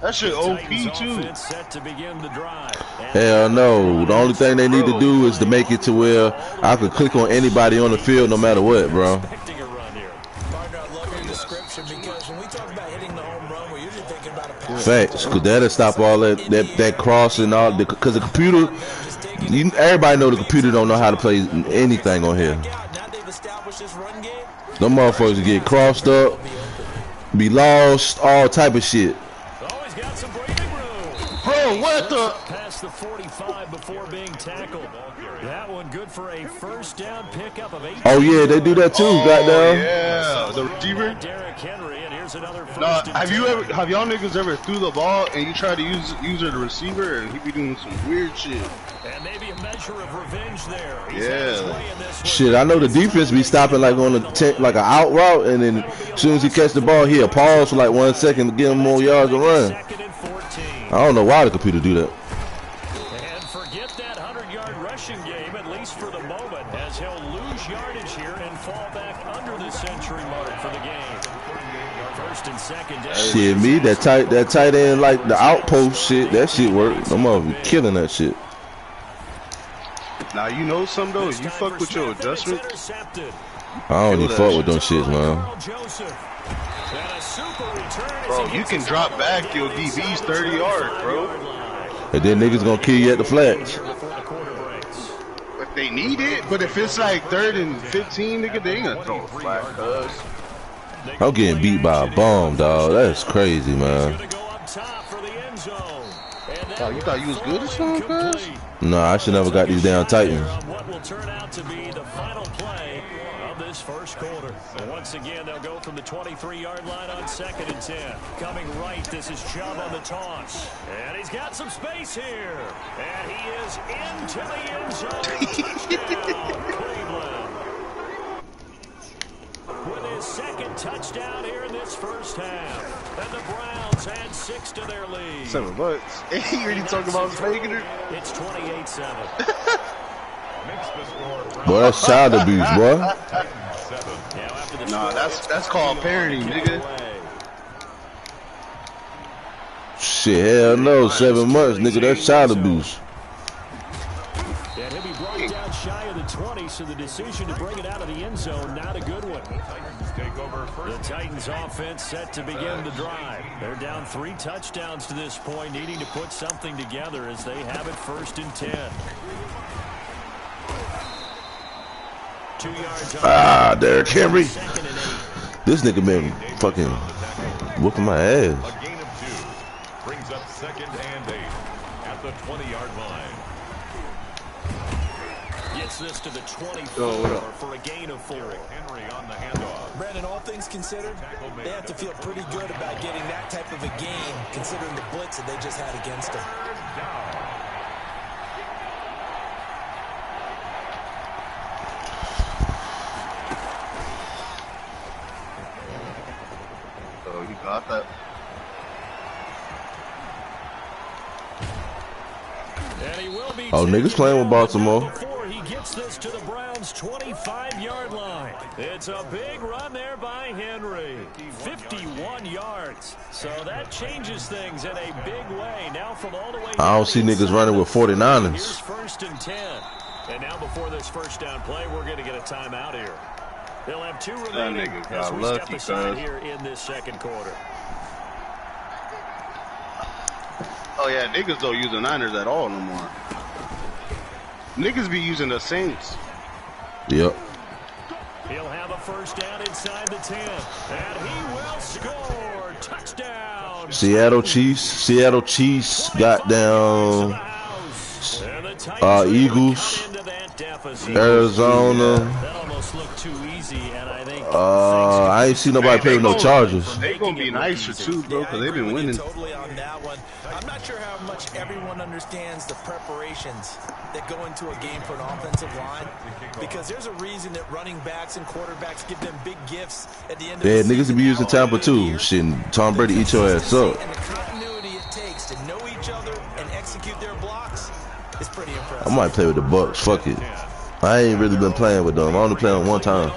That shit OP too. Set to begin the drive. Hell no. The only thing they need to do is to make it to where I could click on anybody on the field no matter what, bro. Facts, cause that'll stop all that cross and all. Cause the computer, everybody know the computer don't know how to play anything on here. Them motherfuckers get crossed up, be lost, all type of shit. Bro, what the? Past the 45 before being tackled. That one good for a first down pickup of 8. Oh yeah, they do that too. Goddamn. Yeah, the receiver. Derrick Henry, and here's another first. No, have y'all niggas ever threw the ball and you try to use the receiver and he be doing some weird shit? And maybe a measure of revenge there. Yeah. Shit, I know the defense be stopping like on like an out route, and then as soon as he catch the ball, he'll pause for like 1 second to give him more yards to run. I don't know why the computer do that. And forget that 100-yard rushing game, at least for the moment, as he'll lose yardage here and fall back under the century mark for the game. First and second down. Shit, me, that tight end, like the outpost shit, that shit work. I'm gonna be killing that shit. Now, you know something, though? If you fuck with your adjustment, I don't even fuck with them shits, man. Bro, you can drop back your DBs 30 yards, bro. And then niggas gonna kill you at the flats. If they need it, but if it's like 3rd and 15, nigga, they ain't gonna throw a flat, cuz. I'm getting beat by a bomb, dog. That's crazy, man. Oh, you thought you was good or something, cuz? Nah, I should never got these damn Titans. What will turn out to be the final play of this first quarter. And once again, they'll go from the 23-yard line on 2nd and 10. Coming right, this is Chubb on the toss. And he's got some space here. And he is into the end zone. Touchdown, Cleveland. With his second touchdown here in this first half. And the Browns add 6 to their lead. $7. He already talking about faking it. It's 28-7. Boy, that's child abuse, boy. Nah, that's called parenting, nigga. Shit, hell no, 7 months, nigga. That's child abuse. And he'll be brought down shy of the 20, so the decision to bring it out of the end zone, not a good one. The Titans offense set to begin the drive. They're down 3 touchdowns to this point, needing to put something together as they have it 1st and 10. 2 yards. Derrick Henry. This nigga been fucking whooping my ass. A gain of 2 brings up 2nd and 8 at the 20-yard line. Gets gets this to the 24 for a gain of 4. Henry on the handoff. Brandon, all things considered, they have to feel pretty good about getting that type of a gain, considering the blitz that they just had against them. Oh, you got that. Oh, niggas playing with Baltimore. Before he gets this to the Browns' 25-yard line. It's a big run there by Henry. 51 yards. So that changes things in a big way. Now from all the way I don't see niggas running with 49ers. Here's 1st and 10. And now before this first down play, we're going to get a timeout here. They'll have 2 remaining as we step aside here in this second quarter. Oh yeah, niggas don't use the Niners at all no more. Niggas be using the Saints. Yep. He'll have a first down inside the 10. And he will score. Touchdown. Seattle Chiefs got down. Eagles. Arizona. That almost looked too easy, and I think I ain't see nobody play with no Chargers. They gonna be nicer too, bro, because they've been winning. Totally on that one. I'm not sure how much everyone understands the preparations that go into a game for an offensive line, because there's a reason that running backs and quarterbacks give them big gifts at the end of the season. Niggas be using Tampa too. Shit, Tom Brady eat your ass up. And the continuity it takes to know each other and execute their blocks is pretty impressive. I might play with the Bucks. Fuck it. I ain't really been playing with them. I only played them one time.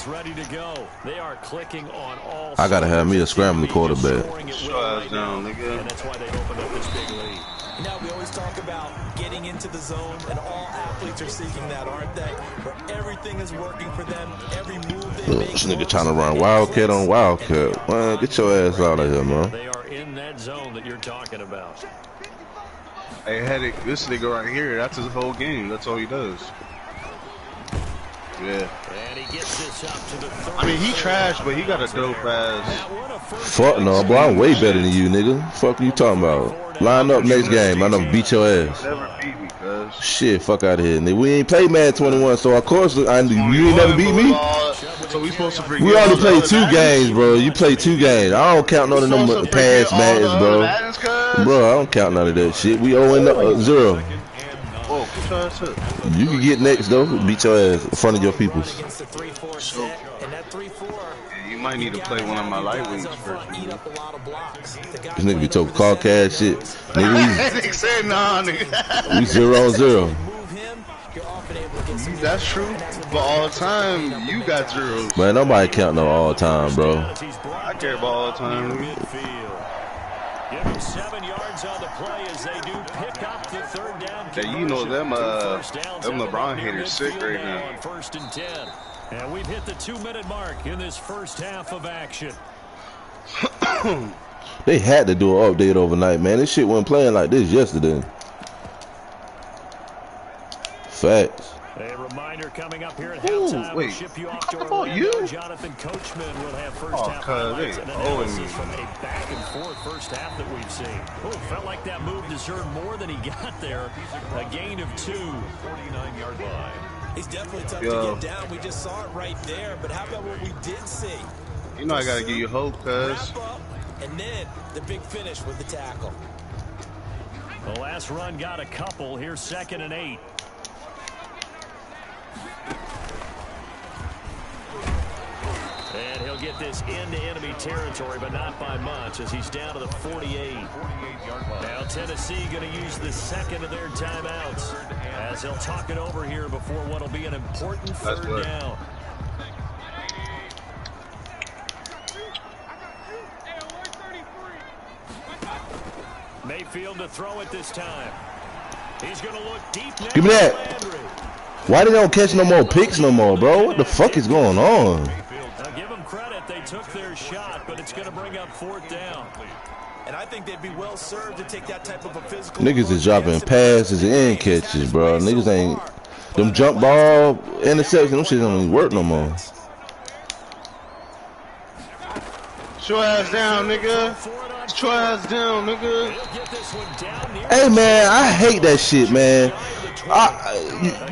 Ready to go. They are clicking on all. I gotta have me a scrambling quarterback. Shut down, nigga. And that's why they opened up this big lead. Now we always talk about getting into the zone, and all athletes are seeking that, aren't they? Where everything is working for them, every move they make. This nigga trying to run Wildcat on Wildcat. Man, get your ass out of here, man. They are in that zone that you're talking about. Hey, Headache, this nigga right here, that's his whole game. That's all he does. Yeah. And he gets this up to the 30. I mean, he trash, but he got a dope ass. Fuck no, boy, I'm way better than you, nigga. Fuck you talking about? Line up next game, I done beat your ass. Never beat me, cuz. Shit, fuck out of here, nigga. We ain't played Madden 21, so of course you ain't never beat me. So we supposed to bring. We only played 2 games, bro. You played 2 games. I don't count none of them past Maddens, bro. Bro, I don't count none of that shit. We 0-0. You can get next though. Beat your ass in front of your peoples. You might need to play one of my lightweights first. This nigga be talking car cash shit. Nigga, we said nah, nigga. We 0-0. That's true, but all the time you got zeros. Man, nobody count no all time, bro. I care about all the time. Give him 7 yards on the play as they do pick up the 3rd down. Yeah, you know them LeBron haters sick right now. 1st and 10. And we've hit the 2-minute mark in this first half of action. They had to do an update overnight, man. This shit wasn't playing like this yesterday. Facts. A reminder coming up here at halftime. Wait, we'll ship you off to you? Jonathan Coachman will have first half highlights and analysis from a back and forth first half that we've seen. Oh, felt like that move deserved more than he got there. A gain of 2. 49-yard line. He's definitely tough to get down. We just saw it right there. But how about what we did see? You know I gotta give you hope, cuz. And then the big finish with the tackle. The last run got a couple. Here's 2nd and 8. And he'll get this into enemy territory, but not by much, as he's down to the 48. Now Tennessee going to use the 2nd of their timeouts, as he'll talk it over here before what will be an important 3rd down. Mayfield to throw it this time. He's going to look deep now. Give me that. Why they don't catch no more picks no more, bro? What the fuck is going on? Now give them credit. They took their shot, but it's going to bring up 4th down. And I think they'd be well served to take that type of a physical. Niggas is dropping passes and catches, bro. Niggas ain't. Them jump ball interceptions, them shit don't even work no more. Show ass down, nigga. Show ass down, nigga. Hey, man, I hate that shit, man.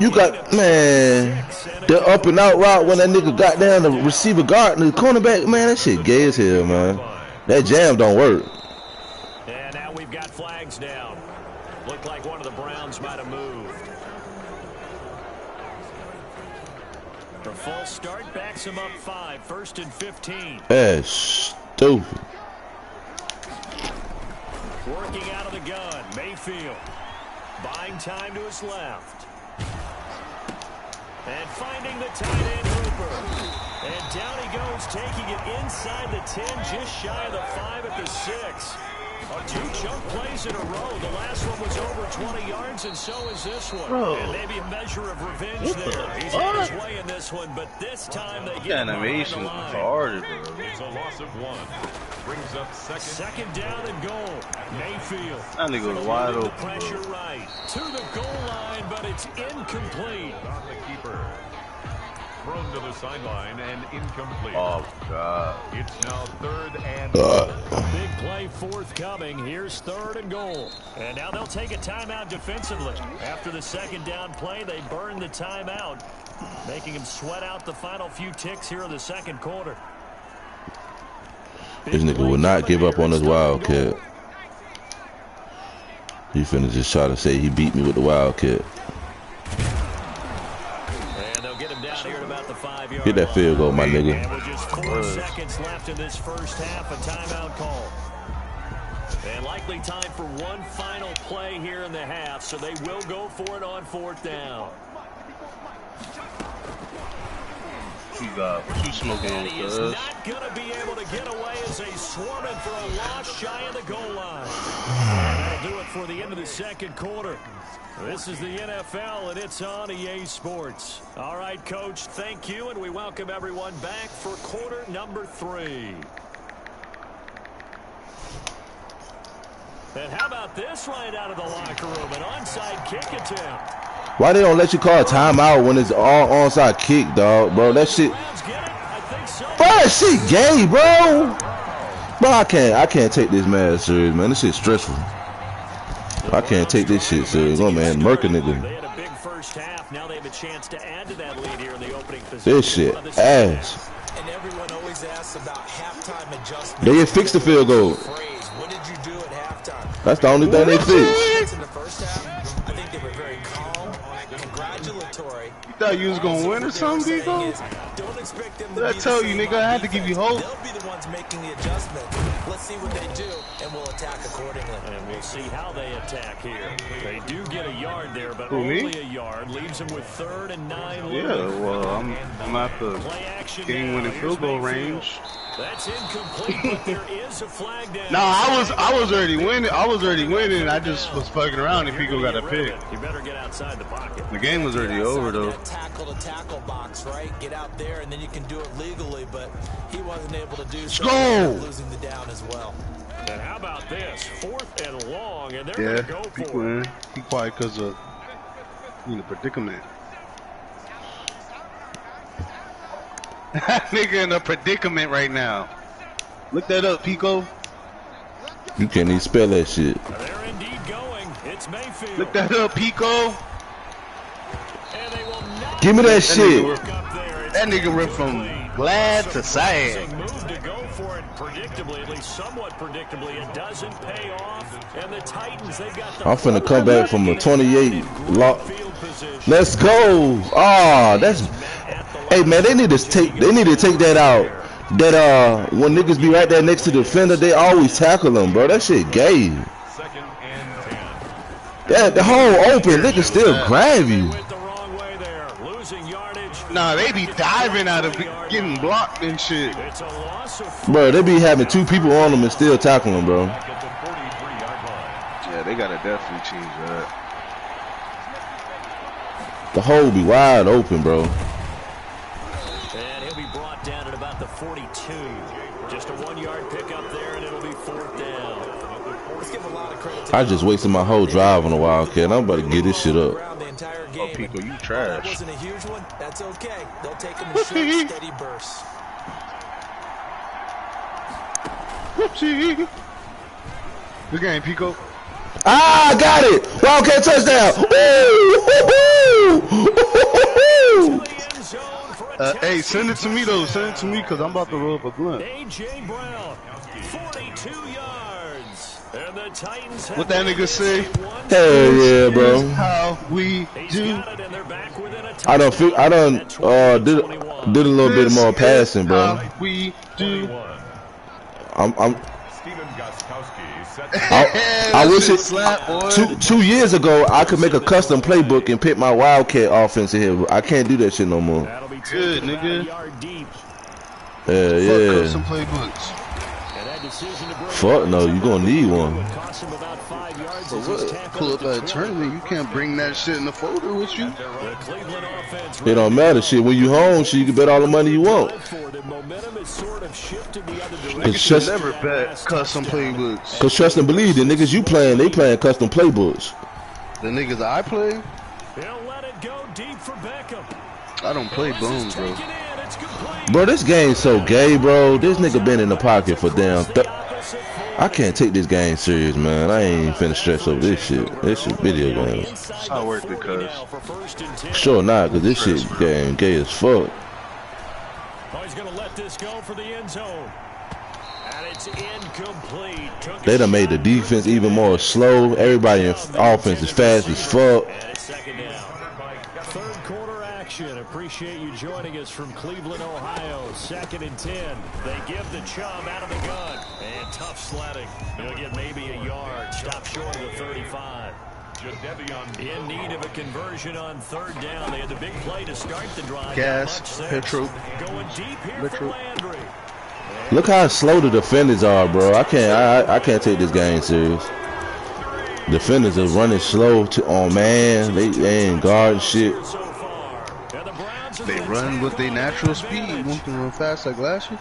You got, man, the up and out route when that nigga got down the receiver guard and the cornerback, man, that shit gay as hell, man. That jam don't work. And now we've got flags down. Looked like one of the Browns might have moved. The false start backs him up 5, 1st and 15. That's stupid. Working out of the gun, Mayfield. Buying time to his left. And finding the tight end Hooper. And down he goes, taking it inside the 10, just shy of the 5 at the 6. 2 chunk plays in a row. The last one was over 20 yards, and so is this one. Bro. And maybe a measure of revenge there. He's on his way in this one, but this time they get him behind the line. It's a loss of 1. Brings up second down and goal. Mayfield. That nigga was wide open. Pressure right to the goal line, but it's incomplete. on the keeper. Thrown to the sideline and incomplete. Oh, God. It's now 3rd and Big play forthcoming. Here's 3rd and goal. And now they'll take a timeout defensively. After the 2nd down play, they burn the timeout, making him sweat out the final few ticks here in the 2nd quarter. This nigga will not give up on this Wildcat. He finna just try to say he beat me with the Wildcat. And they'll get him down here at about the 5-yard Get that field goal, my nigga. And with just 4 seconds left in this first half, a timeout call. And likely time for one final play here in the half, so they will go for it on 4th down. He got 2 smoking on He is not going to be able to get away as they swarm him for a loss shy of the goal line. And that'll do it for the end of the 2nd quarter. This is the NFL, and it's on EA Sports. All right, Coach, thank you, and we welcome everyone back for quarter number 3. And how about this right out of the locker room? An onside kick attempt. Why they don't let you call a timeout when it's all onside kick, dog, bro? That shit, bro, that shit gay, bro. Bro, I can't take this man serious, man. This shit stressful. I can't take this shit serious. Oh man, murk a nigga. They had a big first half. Now they have a chance to add to that lead here in the opening position. This shit ass. And everyone always asks about halftime adjustments. They fixed the field goal. What did you do at halftime? That's the only thing they fixed. In the first half, I think they were very calm, congratulatory. You thought you was gonna win or something, Pico? Don't expect them to What I tell you, nigga? I had to give you hope. They'll be the ones making the adjustment. Let's see what they do, and we'll attack accordingly. And we'll see how they attack here. They do get a yard there, but Who, me? only a yard. Leaves them with 3rd and 9. Yeah, well, I'm at the game-winning field goal range. That's incomplete, but there is a flag down. Nah, I was already winning. I was already winning. I just was fucking around and Pico got a pick. You better get outside the pocket. The game was already over, though. Tackle to tackle box, right? Get out there, and then you can do it legally, but he wasn't able to do so. Losing the down as well. And how about this? 4th and long, and they're Yeah, going to go Pico for it. in. He quiet because of predicament. Nigga in a predicament right now. Look that up, Pico. You can't even spell that shit. They're indeed going. It's Mayfield. Look that up, Pico. And they will not Give me that shit. That nigga went from glad to sad. Move to go for it predictably, at least somewhat predictably. It doesn't pay off. And the Titans, they've got the I'm finna come back from a 28 lock. Let's go. Oh, that's. Hey man, they need to take that out. That when niggas be right there next to the defender, they always tackle them, bro. That shit gay. 2nd and 10. That the whole open, they can still grab you. Nah, they be diving out of getting blocked and shit. Bro, they be having 2 people on them and still tackling them, bro. Yeah, they gotta definitely change that. The hole be wide open, bro. And he'll be brought down at about the 42. Just a 1-yard pickup there, and it'll be 4th down. Let's give a lot of credit to I just wasted my whole drive on the Wildcat. I'm about to get this shit up. Oh, Pico, you trash. That wasn't a huge one. That's okay. They'll take them in short, steady bursts. Whoopsie. Good game, Pico. Ah, got it. Wildcat touchdown. Woo! Hey, send it to me though. Send it to me because I'm about to roll up a blunt. A.J. Brown, 42 yards. And the Titans have What that nigga say? Hell yeah, bro. This is how we do. I done did a little bit more passing, bro. How we do. I wish it slap, boy. 2 years ago I could make a custom playbook and pick my Wildcat offense in here. I can't do that shit no more. Good, nigga. Yeah. Fuck some playbooks. Fuck no, you gonna need one. But what? Pull up at a tournament, you can't bring that shit in the folder with you. It don't matter, shit. When you home, shit, you can bet all the money you want. Niggas should never bet custom playbooks. Cause trust and believe, the niggas you playing, they playing custom playbooks. The niggas I play, I don't play bones, bro. Bro, this game's so gay, bro. This nigga been in the pocket for damn. I can't take this game serious, man. I ain't finna stress over this shit. This is video game. It's not worth it, cuz. Sure not, cause this shit game gay as fuck. He's gonna let this go for the end zone. And it's incomplete. They done made the defense even more slow. Everybody in offense is fast as fuck. And it's second down. Third quarter action. Appreciate you joining us from Cleveland, Ohio. 2nd and 10. They give the Chubb out of the gun. And tough sledding. He'll get maybe a yard. Stop short of the 35. In need of a conversion on 3rd down. They had the big play to start the drive. Gas, petrol, Going deep here for Landry. Look how slow the defenders are, bro. I can't take this game serious. Defenders are running slow on man. They ain't guarding shit. They run with their natural speed. Won't they run fast like last year?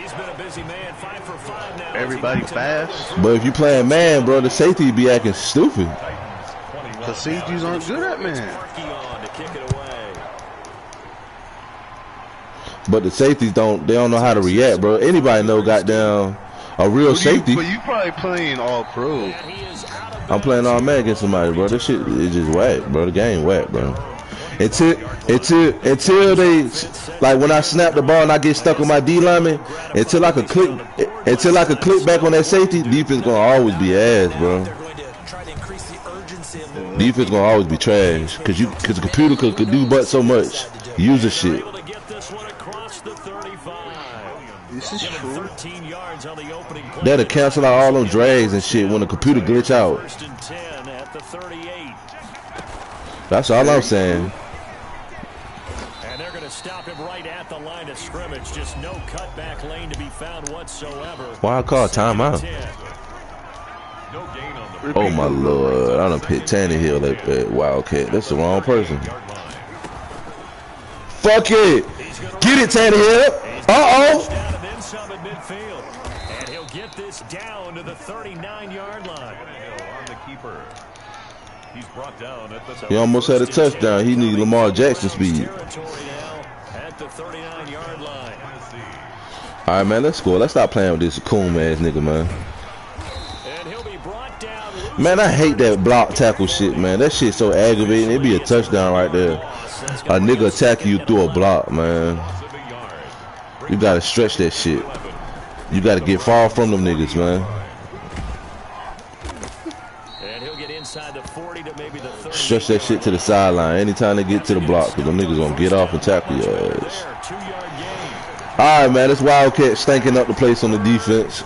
He's been a busy man. 5 for 5 now. Everybody fast. But if you playing man, bro, the safety be acting stupid. Cause safeties aren't good at man. But the safeties don't know how to react, bro. Anybody know goddamn a real safety. But you probably playing all pro. I'm playing all man against somebody, bro. This shit is just whack, bro. The game whack, bro. Until they, like when I snap the ball and I get stuck with my D lineman, until I could click back on that safety, defense gonna always be ass, bro. Defense gonna always be trash, cause the computer could do but so much. User shit. This is true. That'll cancel out all them drags and shit when the computer glitch out. That's all I'm saying. And they're gonna stop him right at the line of scrimmage. Just no cutback lane to be found whatsoever. Why I call timeout? Oh my lord, I done picked Tannehill at Wildcat. That's the wrong person. Fuck it! Get it, Tannehill! Uh-oh! And he'll get this down to the 39-yard line. He's brought down at the He almost had a touchdown. He needs Lamar Jackson speed. At the 39-yard line. All right, man, let's go. Let's stop playing with this coon ass nigga, man. Man, I hate that block tackle shit, man. That shit so aggravating. It'd be a touchdown right there. A nigga attacking you through a block, man. You gotta stretch that shit. You gotta get far from them niggas, man. And he'll get inside the 40 to maybe the 30. Stretch that shit to the sideline anytime they get to the block, because them niggas gonna get off and tackle your ass. All right, man. This Wildcat stinking up the place on the defense.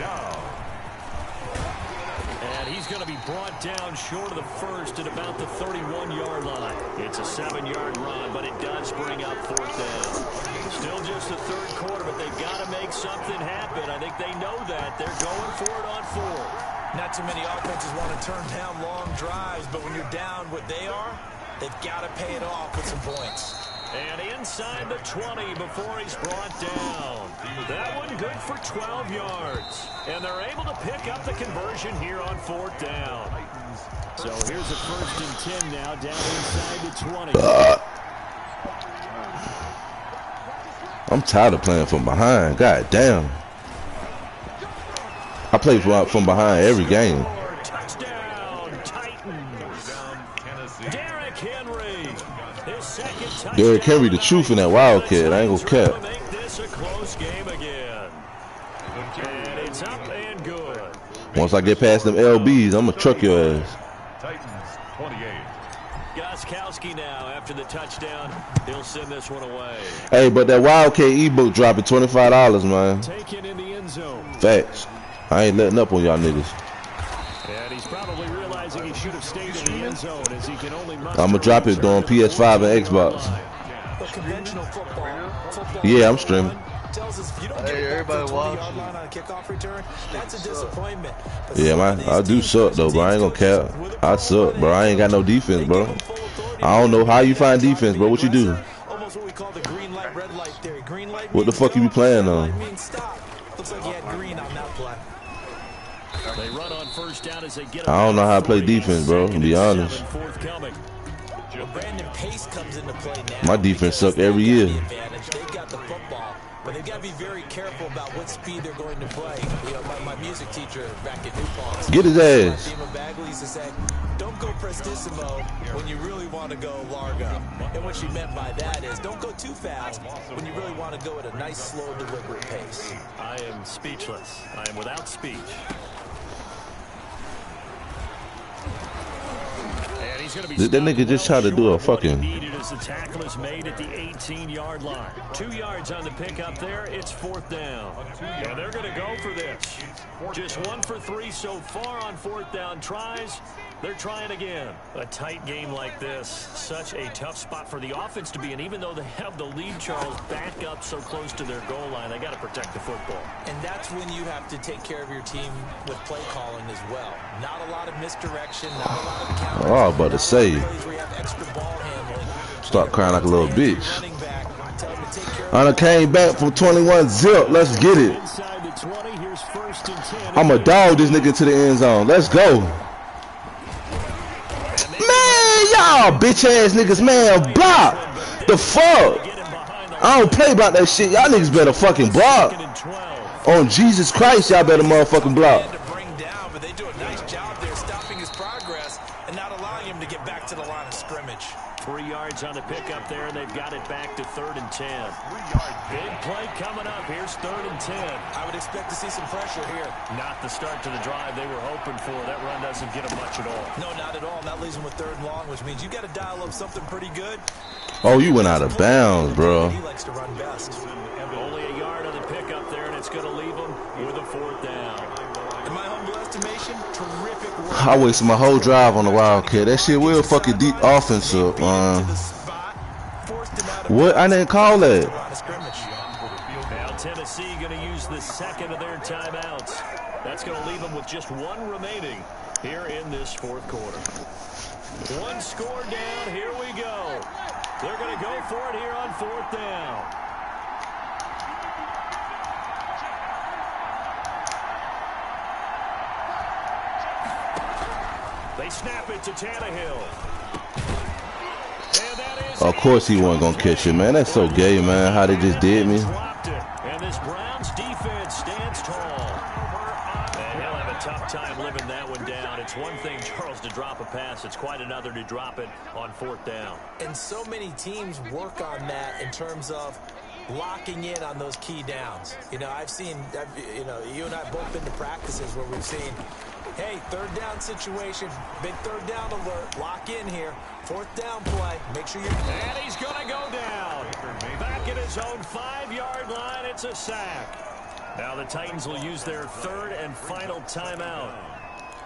Short of the first at about the 31-yard line. It's a 7-yard run, but it does bring up 4th down. Still just the 3rd quarter, but they've got to make something happen. I think they know that. They're going for it on 4th. Not too many offenses want to turn down long drives, but when you're down what they are, they've got to pay it off with some points. And inside the 20 before he's brought down. That one good for 12 yards. And they're able to pick up the conversion here on 4th down. So here's a 1st and 10 now, down inside the 20. I'm tired of playing from behind. God damn. I play from behind every game. Touchdown, Titans. Derrick Henry. His second touchdown. Derrick Henry, the truth in that Wildcat. I ain't gonna cap. Make this a close game again. And it's up and good. Once I get past them LBs, I'm gonna truck your ass. Titans 28. Gostkowski now after the touchdown. He'll send this one away. Hey, but that Wildcat ebook dropping $25, man. Taken in the end zone. Facts. I ain't letting up on y'all niggas. And he's probably realizing he should have stayed in the end zone as he can only muster. I'm gonna drop it on PS5 and Xbox. Conventional football. Yeah, I'm streaming. Tells us if you don't get everybody watch on a kickoff return, that's a disappointment. Yeah, man, I do suck though, bro. I ain't gonna cap. I suck, bro. I ain't got no defense, bro. I don't know how you find defense, bro. What you do? Almost what we call the green light, red light theory. Green light. What the fuck you be playing on? Looks like you had green on that play. They run on first down as they get. I don't know how to play defense, bro. To be honest. Brandon Pace comes into play now. My defense suck every year. They've got the football, but they've got to be very careful about what speed they're going to play. You know, my music teacher back at New Paltz, get his ass. Bagley used to say, "Don't go prestissimo when you really want to go largo." And what she meant by that is, don't go too fast when you really want to go at a nice, slow, deliberate pace. I am speechless. I am without speech. Did that nigga just try to do a fucking... Needed as the tackle is made at the 18-yard line. 2 yards on the pickup there. It's fourth down. And they're going to go for this. Just 1 for 3 so far on fourth down tries. They're trying again. A tight game like this, such a tough spot for the offense to be in. Even though they have the lead, Charles, back up so close to their goal line, they got to protect the football. And that's when you have to take care of your team with play calling as well. Not a lot of misdirection, not a lot of counter. Oh, but to say, start crying like a little bitch. I done came back from 21 zip. Let's get it. I'm a dog this nigga to the end zone. Let's go. Man, y'all bitch ass niggas, man, block. The fuck? I don't play about that shit. Y'all niggas better fucking block. On Jesus Christ, y'all better motherfucking block. But they do a nice job there stopping his progress and not allowing him to get back to the line of scrimmage. 3 yards on the pickup there, and they've got it back to 3rd and 10. Big play coming up. Here's 3rd and 10. I would expect to see some pressure here. Not the start to the drive they were hoping for. That run doesn't get them much at all. No, not at all. And that leaves them with 3rd and long, which means you got to dial up something pretty good. Oh, you went out of bounds, bro. He likes to run best. Only a yard on the pickup there, and it's going to leave them with a 4th down. In my humble estimation, terrific work. I wasted my whole drive on the Wildcat. That shit will fucking deep offense up, What? I didn't call that. Now Tennessee going to use the second of their timeouts. That's going to leave them with just 1 remaining here in this 4th quarter. 1 score down. Here we go. They're going to go for it here on 4th down. They snap it to Tannehill. And that is, of course he wasn't gonna catch it, man. That's so gay, man. How they just did me. And this Browns defense stands tall. And he'll have a tough time living that one down. It's one thing, Charles, to drop a pass. It's quite another to drop it on 4th down. And so many teams work on that in terms of locking in on those key downs. You know, you and I have both been to practices where we've seen, hey, 3rd down situation, big 3rd down alert, lock in here, 4th down play, make sure you're... And he's going to go down. Back at his own 5-yard line, it's a sack. Now the Titans will use their 3rd and final timeout.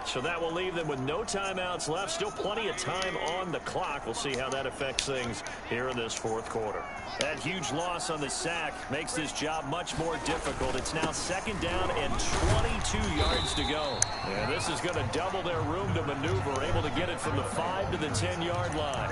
So that will leave them with no timeouts left. Still plenty of time on the clock. We'll see how that affects things here in this 4th quarter. That huge loss on the sack makes this job much more difficult. It's now 2nd down and 22 yards to go. And this is going to double their room to maneuver, able to get it from the 5 to the 10-yard line.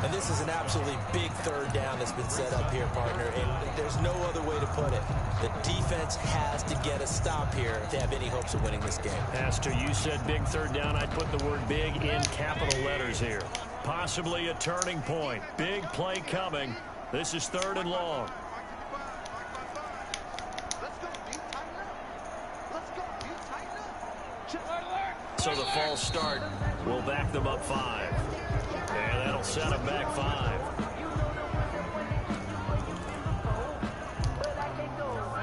And this is an absolutely big 3rd down that's been set up here, partner, and there's no other way to put it. The defense has to get a stop here to have any hopes of winning this game. Has to. You said big 3rd down. I'd put the word big in capital letters here. Possibly a turning point. Big play coming. This is 3rd and long. So the false start will back them up 5. And that'll set him back 5.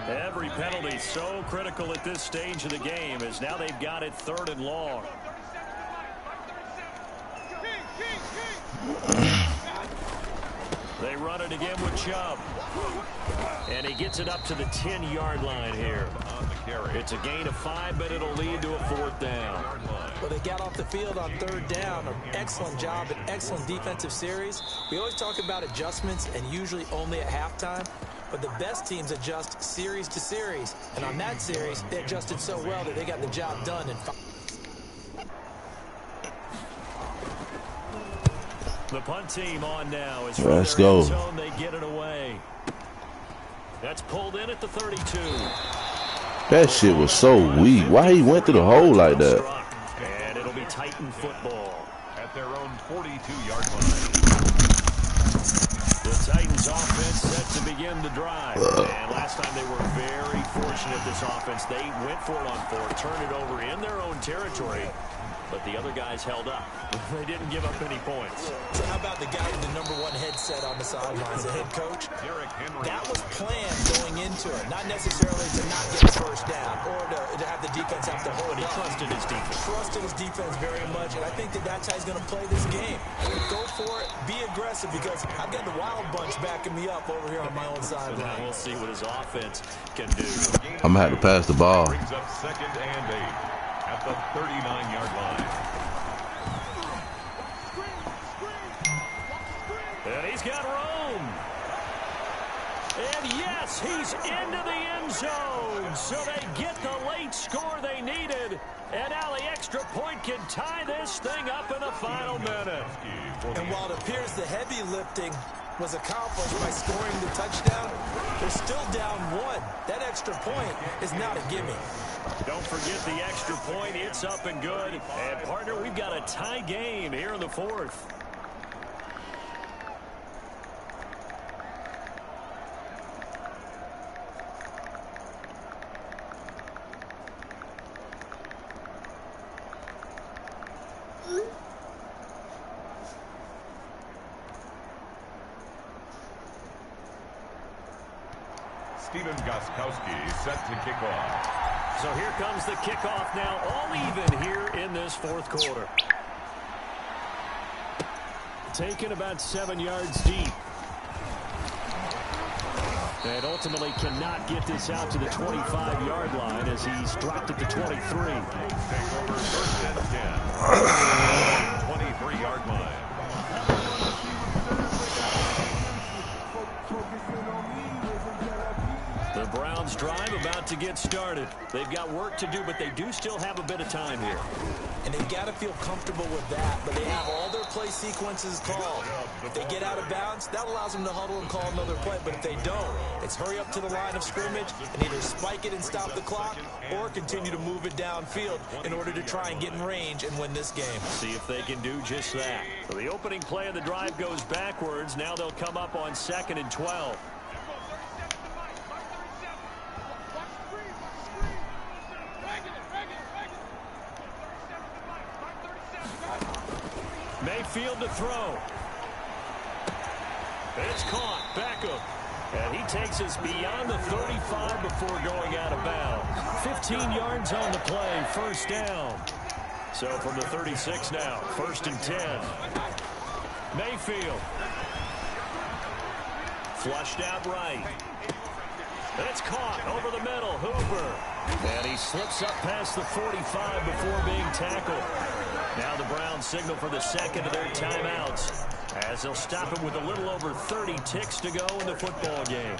Every penalty so critical at this stage of the game, as now they've got it 3rd and long. They run it again with Chubb. And he gets it up to the 10-yard line here. It's a gain of 5, but it'll lead to a 4th down. Well, they got off the field on 3rd down. An excellent job, an excellent defensive series. We always talk about adjustments, and usually only at halftime. But the best teams adjust series to series. And on that series, they adjusted so well that they got the job done in 5. The punt team on now. As let's go. Zone, they get it away. That's pulled in at the 32. That shit was so weak. Why he went through the hole like that? And it'll be Titan football at their own 42-yard line. The Titans offense set to begin the drive. And last time they were very fortunate, this offense. They went for it on 4th, turned it over in their own territory. But the other guys held up. They didn't give up any points. So how about the guy with the #1 headset on the sidelines, the head coach? That was planned going into it. Not necessarily to not get the 1st down or to have the defense have to hold. But he trusted his defense. Trusted his defense very much, and I think that that's how he's going to play this game. Go for it. Be aggressive, because I've got the Wild Bunch backing me up over here on my own sideline. We'll see what his offense can do. I'm going to have to pass the ball. Brings up 2nd and 8 at the 39-yard line. And he's got room. And yes, he's into the end zone. So they get the late score they needed. And now the extra point can tie this thing up in the final minute. And while it appears the heavy lifting was accomplished by scoring the touchdown, they're still down 1. That extra point is not a gimme. Don't forget the extra point. It's up and good. And, partner, we've got a tie game here in the 4th. Steven Gostkowski set to kick off. So here comes the kickoff now, all even here in this 4th quarter. Taken about 7 yards deep. And ultimately cannot get this out to the 25-yard line as he's dropped at the 23. Take over 1st and 10. 23-yard line. The Browns drive about to get started. They've got work to do, but they do still have a bit of time here. And they've got to feel comfortable with that, but they have all their play sequences called. If they get out of bounds, that allows them to huddle and call another play, but if they don't, it's hurry up to the line of scrimmage and either spike it and stop the clock or continue to move it downfield in order to try and get in range and win this game. See if they can do just that. So the opening play of the drive goes backwards. Now they'll come up on 2nd and 12. Mayfield to throw. It's caught. Beckham. And he takes us beyond the 35 before going out of bounds. 15 yards on the play. 1st down. So from the 36 now. 1st and 10. Mayfield. Flushed out right. It's caught over the middle. Hooper. And he slips up past the 45 before being tackled. Now the Browns signal for the 2nd of their timeouts as they'll stop it with a little over 30 ticks to go in the football game.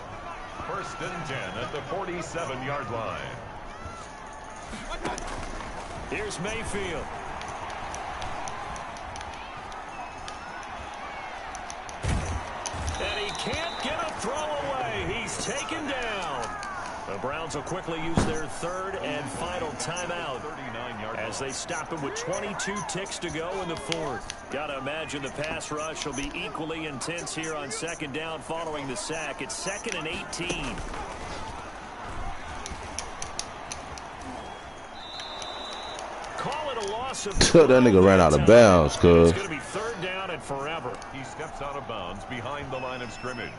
1st and 10 at the 47-yard line. Here's Mayfield. And he can't get a throw away. He's taken down. The Browns will quickly use their 3rd and final timeout as they stop it with 22 ticks to go in the 4th. Got to imagine the pass rush will be equally intense here on 2nd down following the sack. It's 2nd and 18. Call it a loss of that nigga ran out of bounds, cuz. It's going to be 3rd down and forever. He steps out of bounds behind the line of scrimmage.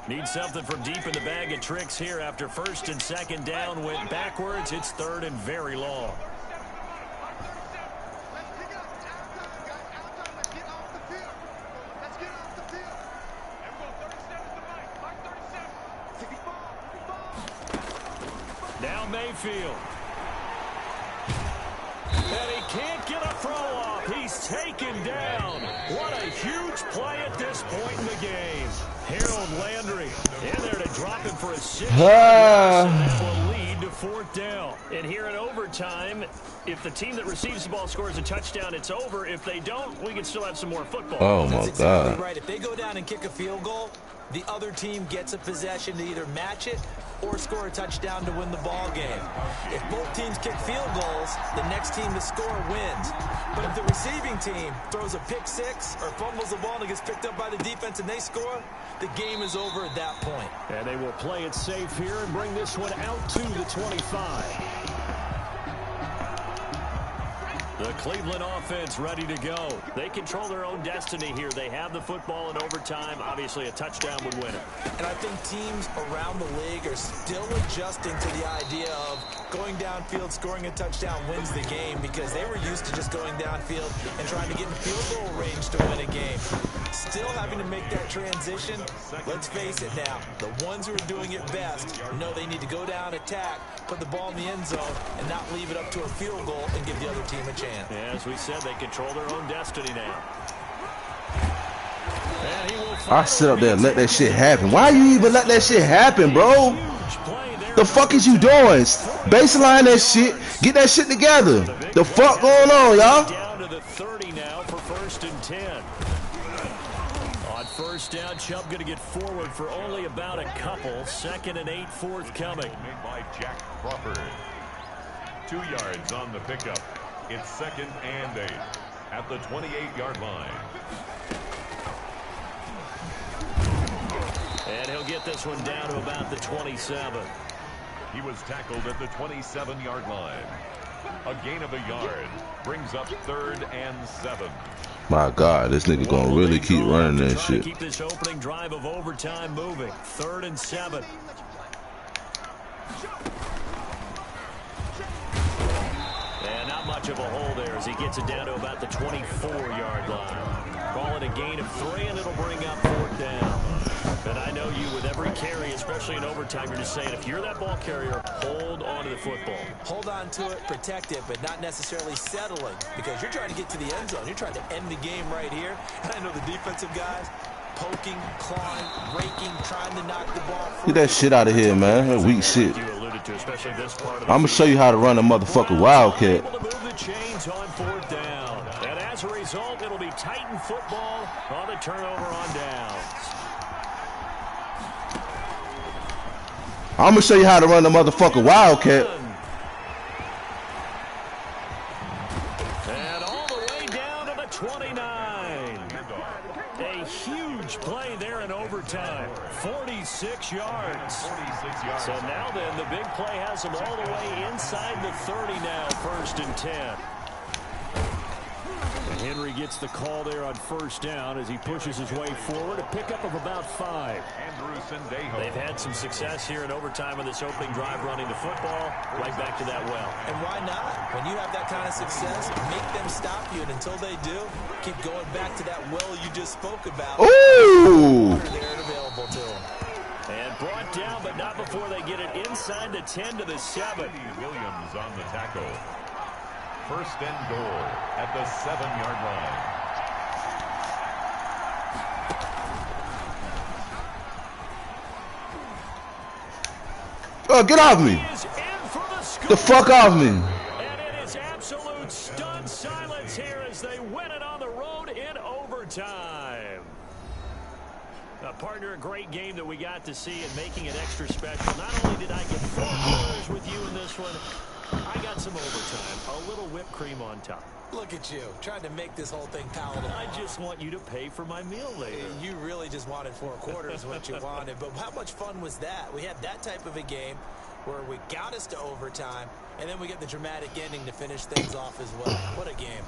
Need something from deep in the bag of tricks here after first and second down went backwards. It's third and very long. Now Mayfield. And he can't get a throw off. He's taken down. What a huge play at this point in the game. Harold Landry in there to drop him for a 6. And that will lead to fourth down. And here in overtime, if the team that receives the ball scores a touchdown, it's over. If they don't, we can still have some more football. Oh, my That's exactly God. right. If they go down and kick a field goal, the other team gets a possession to either match it or score a touchdown to win the ball game. If both teams kick field goals, the next team to score wins. But if the receiving team throws a pick 6 or fumbles the ball and it gets picked up by the defense and they score, the game is over at that point. And they will play it safe here and bring this one out to the 25. The Cleveland offense ready to go. They control their own destiny here. They have the football in overtime. Obviously, a touchdown would win it. And I think teams around the league are still adjusting to the idea of going downfield, scoring a touchdown wins the game, because they were used to just going downfield and trying to get in field goal range to win a game. Still having to make that transition. Let's face it now, the ones who are doing it best know they need to go down, attack, put the ball in the end zone, and not leave it up to a field goal and give the other team a chance. Yeah, as we said, they control their own destiny now. I sit up there and let that shit happen. Why you even let that shit happen, bro? The fuck is you doing? Baseline that shit. Get that shit together. The fuck going on, y'all? Down to the 30 now for first and 10. On first down, Chubb going to get forward for only about a couple. 2nd and 8 forthcoming. Made by Jack Crawford. 2 yards on the pickup. It's 2nd and 8 at the 28-yard line. And he'll get this one down to about the 27. He was tackled at the 27-yard line. A gain of a yard brings up 3rd and 7. My God, this nigga gonna really keep running that shit. Keep this opening drive of overtime moving. 3rd and 7. And not much of a hole there as he gets it down to about the 24-yard line. Call it a gain of 3, and it'll bring up 4th down. And I know you, with every carry, especially in overtime, you're just saying, if you're that ball carrier, hold on to the football. Hold on to it, protect it, but not necessarily settling, because you're trying to get to the end zone. You're trying to end the game right here. And I know the defensive guys poking, clawing, raking, trying to knock the ball free. Get that shit out of here, man. That weak shit. I'm gonna show you how to run a motherfucking Wildcat. Able to move the chains on 4th down. And as a result, it'll be Titan football on the turnover on downs. I'm gonna show you how to run the motherfucking Wildcat. And all the way down to the 29. A huge play there in overtime. 46 yards. So now then, the big play has them all the way inside the 30 now, 1st and 10. And Henry gets the call there on 1st down as he pushes his way forward. A pickup of about 5. They've had some success here in overtime on this opening drive running the football. Right back to that well. And why not? When you have that kind of success, make them stop you. And until they do, keep going back to that well you just spoke about. Ooh! There and available to them. And brought down, but not before they get it inside the 10 to the 7. Williams on the tackle. 1st and goal at the 7-yard line. Oh, get off me. The fuck off me. And it is absolute stunned silence here as they win it on the road in overtime. Partner, a great game that we got to see and making it extra special. Not only did I get 4 goals with you in this one, I got some overtime, a little whipped cream on top. Look at you, trying to make this whole thing palatable. I just want you to pay for my meal later. You really just wanted 4 quarters what you wanted, but how much fun was that? We had that type of a game where we got us to overtime, and then we get the dramatic ending to finish things off as well. What a game.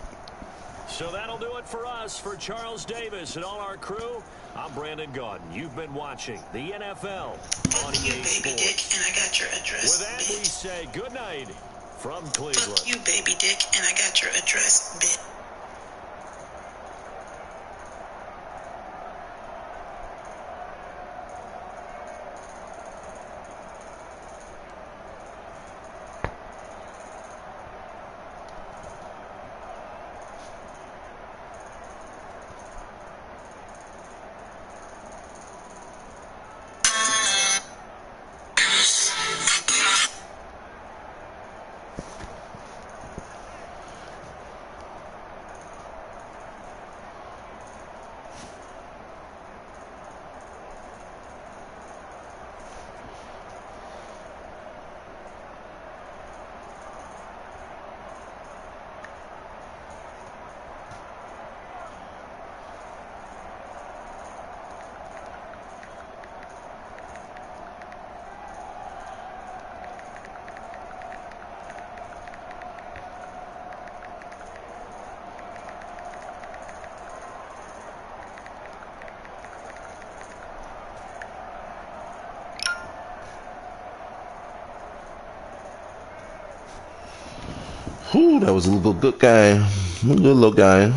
So that'll do it for us. For Charles Davis and all our crew, I'm Brandon Gaudin. You've been watching the NFL on Fuck you, EA baby Sports. dick, and I got your address, With that, bitch. we say good night from Cleveland. Fuck you, baby dick, and I got your address, bitch. Whew, that was a good game. A good little game.